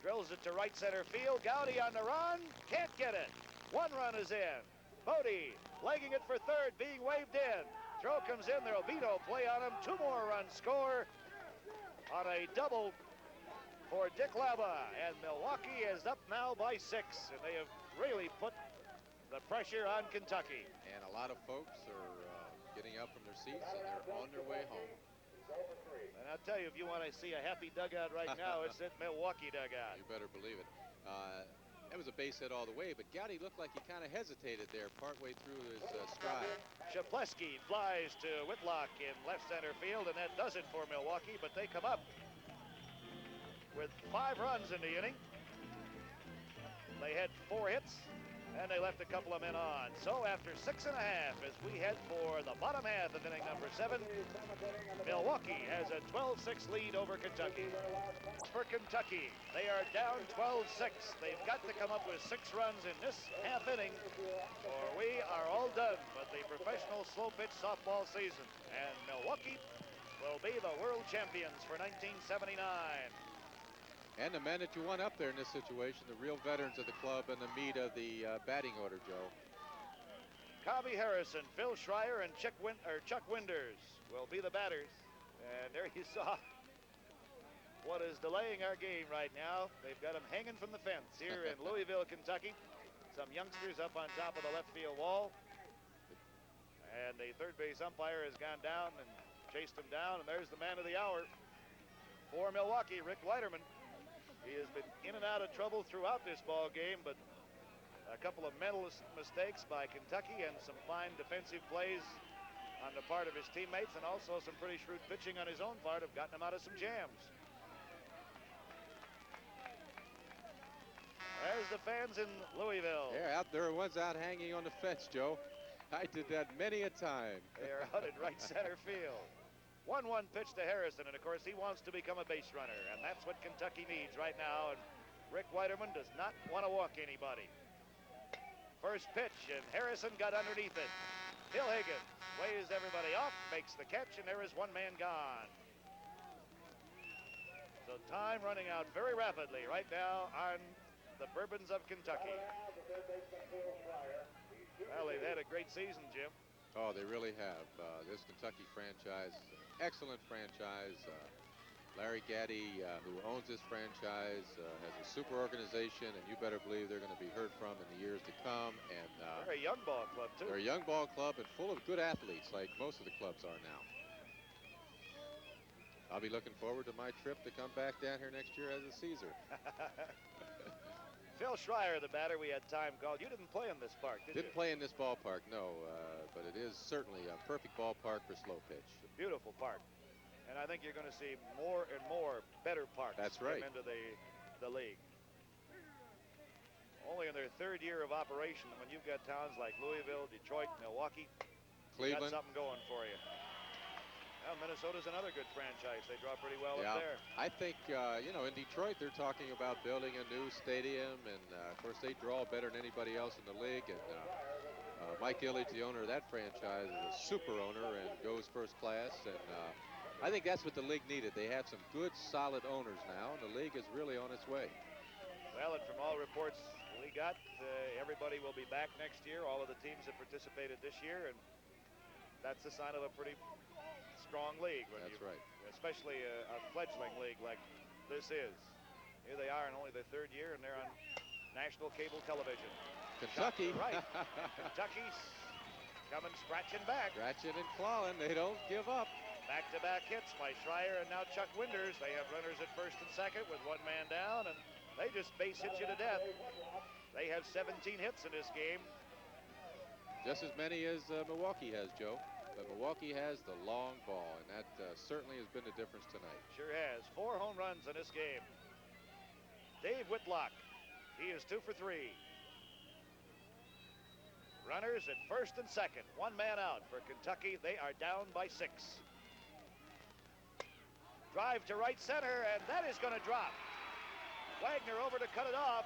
Drills it to right center field. Gowdy on the run. Can't get it. One run is in. BOHTE legging it for third, being waved in. Throw comes in. There'll be no play on him. Two more runs score on a double for Dick LABA. And Milwaukee is up now by 6. And they have really put the pressure on Kentucky. And a lot of folks are getting up from their seats and they're on their way home. And I'll tell you, if you want to see a happy dugout right now, it's that Milwaukee dugout. You better believe it. That was a base hit all the way, but Gowdy looked like he kind of hesitated there partway through his stride. CZAPLEWSKI flies to Whitlock in left center field, and that does it for Milwaukee, but they come up with 5 runs in the inning. They had 4 hits, and they left a couple of men on. So after 6 1/2, as we head for the bottom half of inning number 7, Milwaukee has a 12-6 lead over Kentucky. For Kentucky, they are down 12-6. They've got to come up with 6 runs in this half inning, or we are all done with the professional slow pitch softball season. And Milwaukee will be the world champions for 1979. And the men that you want up there in this situation, the real veterans of the club and the meat of the batting order, Joe. COBBIE Harrison, Phil Schreuer, and Chuck Winders will be the batters. And there you saw what is delaying our game right now. They've got them hanging from the fence here in Louisville, Kentucky. Some youngsters up on top of the left field wall. And the third base umpire has gone down and chased them down. And there's the man of the hour for Milwaukee, Rick WEITERMAN. He has been in and out of trouble throughout this ball game, but a couple of mental mistakes by Kentucky and some fine defensive plays on the part of his teammates, and also some pretty shrewd pitching on his own part have gotten him out of some jams. There's the fans in Louisville. Yeah, out there, one's out hanging on the fence, Joe. I did that many a time. They are out at right center field. 1-1 pitch to Harrison, and of course he wants to become a base runner, and that's what Kentucky needs right now, and Rick WEITERMAN does not want to walk anybody. First pitch, and Harrison got underneath it. Bill Higgins waves everybody off, makes the catch, and there is one man gone. So time running out very rapidly right now on the Bourbons of Kentucky. Well, they've had a great season, Jim. Oh, they really have. This Kentucky franchise, excellent franchise. Larry GATTI, who owns this franchise, has a super organization, and you better believe they're going to be heard from in the years to come. And they're a young ball club, too. They're a young ball club and full of good athletes, like most of the clubs are now. I'll be looking forward to my trip to come back down here next year as a Caesar. Phil Schreuer, the batter, we had time called. You didn't play in this park, did you? Didn't play in this ballpark, no, but it is certainly a perfect ballpark for slow pitch. Beautiful park. And I think you're going to see more and more better parks That's right. come into the league. Only in their 3rd year of operation, when you've got towns like Louisville, Detroit, Milwaukee, Cleveland, got something going for you. Well, Minnesota's another good franchise. They draw pretty well yeah. up there. I think, you know, in Detroit, they're talking about building a new stadium, and of course, they draw better than anybody else in the league. And Mike Ilitch, the owner of that franchise, is a super owner and goes first class. And I think that's what the league needed. They have some good, solid owners now, and the league is really on its way. Well, and from all reports we got, everybody will be back next year. All of the teams have participated this year, and that's a sign of a pretty strong league. That's right. Especially a fledgling league like this is. Here they are in only their 3rd year, and they're on national cable television. Kentucky. Right. Kentucky coming scratching back. Scratching and clawing. They don't give up. Back-to-back hits by Schreuer and now Chuck Winders. They have runners at first and second with one man down, and they just base hit you to death. They have 17 hits in this game. Just as many as Milwaukee has, Joe. But Milwaukee has the long ball, and that certainly has been the difference tonight. Sure has. 4 home runs in this game. Dave Whitlock, he is 2 for 3. Runners at first and second. One man out for Kentucky. They are down by 6. Drive to right center, and that is going to drop. Wagner over to cut it off.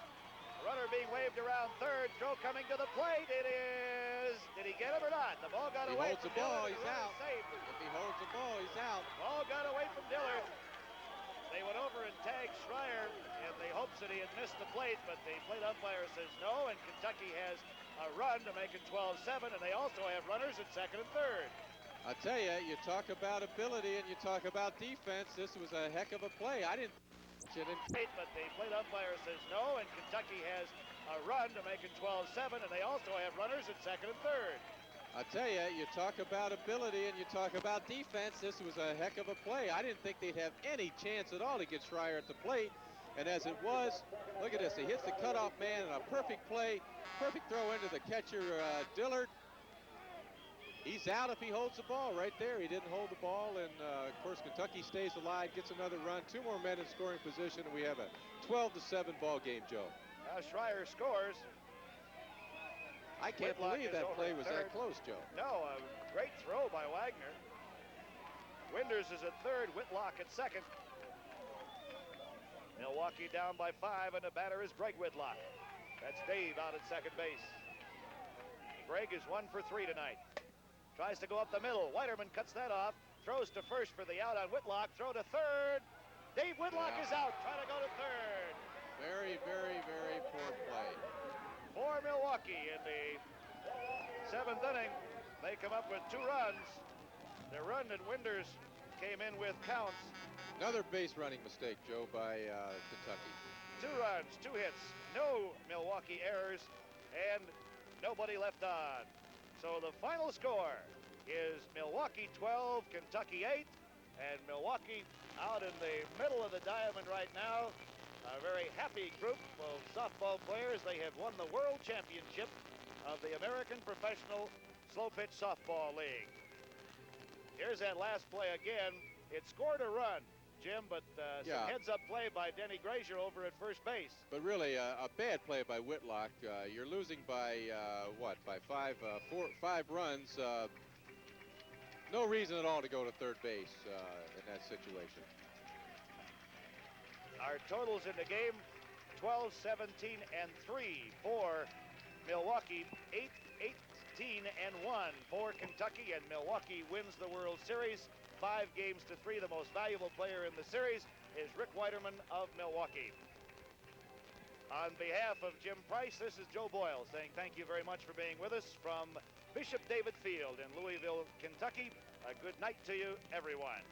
Runner being waved around third. Throw coming to the plate. It is. Did he get him or not? The ball got away. He holds the ball. He's out. Safe. If he holds the ball, he's out. Ball got away from Dillard. They went over and tagged Schreuer in the hopes that he had missed the plate, but the plate umpire says no, and Kentucky has a run to make it 12-7, and they also have runners at second and third. I tell you, you talk about ability and you talk about defense. This was a heck of a play. I didn't. But the plate umpire says no, and Kentucky has a run to make it 12-7, and they also have runners at second and third. I tell you, you talk about ability and you talk about defense. This was a heck of a play. I didn't think they'd have any chance at all to get Schreuer at the plate. And as it was, look at this. He hits the cutoff man in a perfect play. Perfect throw into the catcher, Dillard. He's out if he holds the ball right there. He didn't hold the ball, and of course Kentucky stays alive, gets another run. 2 more men in scoring position, and we have a 12-7 ball game, Joe. Now Schreuer scores. I can't Whitlock believe that play was that close, Joe. No, a great throw by Wagner. Winders is at third, Whitlock at second. Milwaukee down by 5, and the batter is Greg Whitlock. That's Dave out at second base. Greg is 1 for 3 tonight. Tries to go up the middle. Weiterman cuts that off. Throws to first for the out on Whitlock. Throw to third. Dave Whitlock is out. Trying to go to third. Very, very, very poor play. For Milwaukee in the 7th inning, they come up with 2 runs. The run that Winders came in with counts. Another base running mistake, Joe, by Kentucky. 2 runs, 2 hits, no Milwaukee errors, and nobody left on. So the final score is Milwaukee 12, Kentucky 8, and Milwaukee out in the middle of the diamond right now. A very happy group of softball players. They have won the world championship of the American Professional Slow Pitch Softball League. Here's that last play again. It scored a run, Jim, but some heads-up play by Denny GRASER over at first base. But really, a bad play by Whitlock. You're losing by, by 5 runs. No reason at all to go to third base in that situation. Our totals in the game, 12, 17, and 3 for Milwaukee, 8, 18, and 1 for Kentucky, and Milwaukee wins the World Series. 5 games to 3. The most valuable player in the series is Rick Weiterman of Milwaukee. On behalf of Jim Price, this is Joe Boyle saying thank you very much for being with us from Bishop David Field in Louisville, Kentucky. A good night to you, everyone.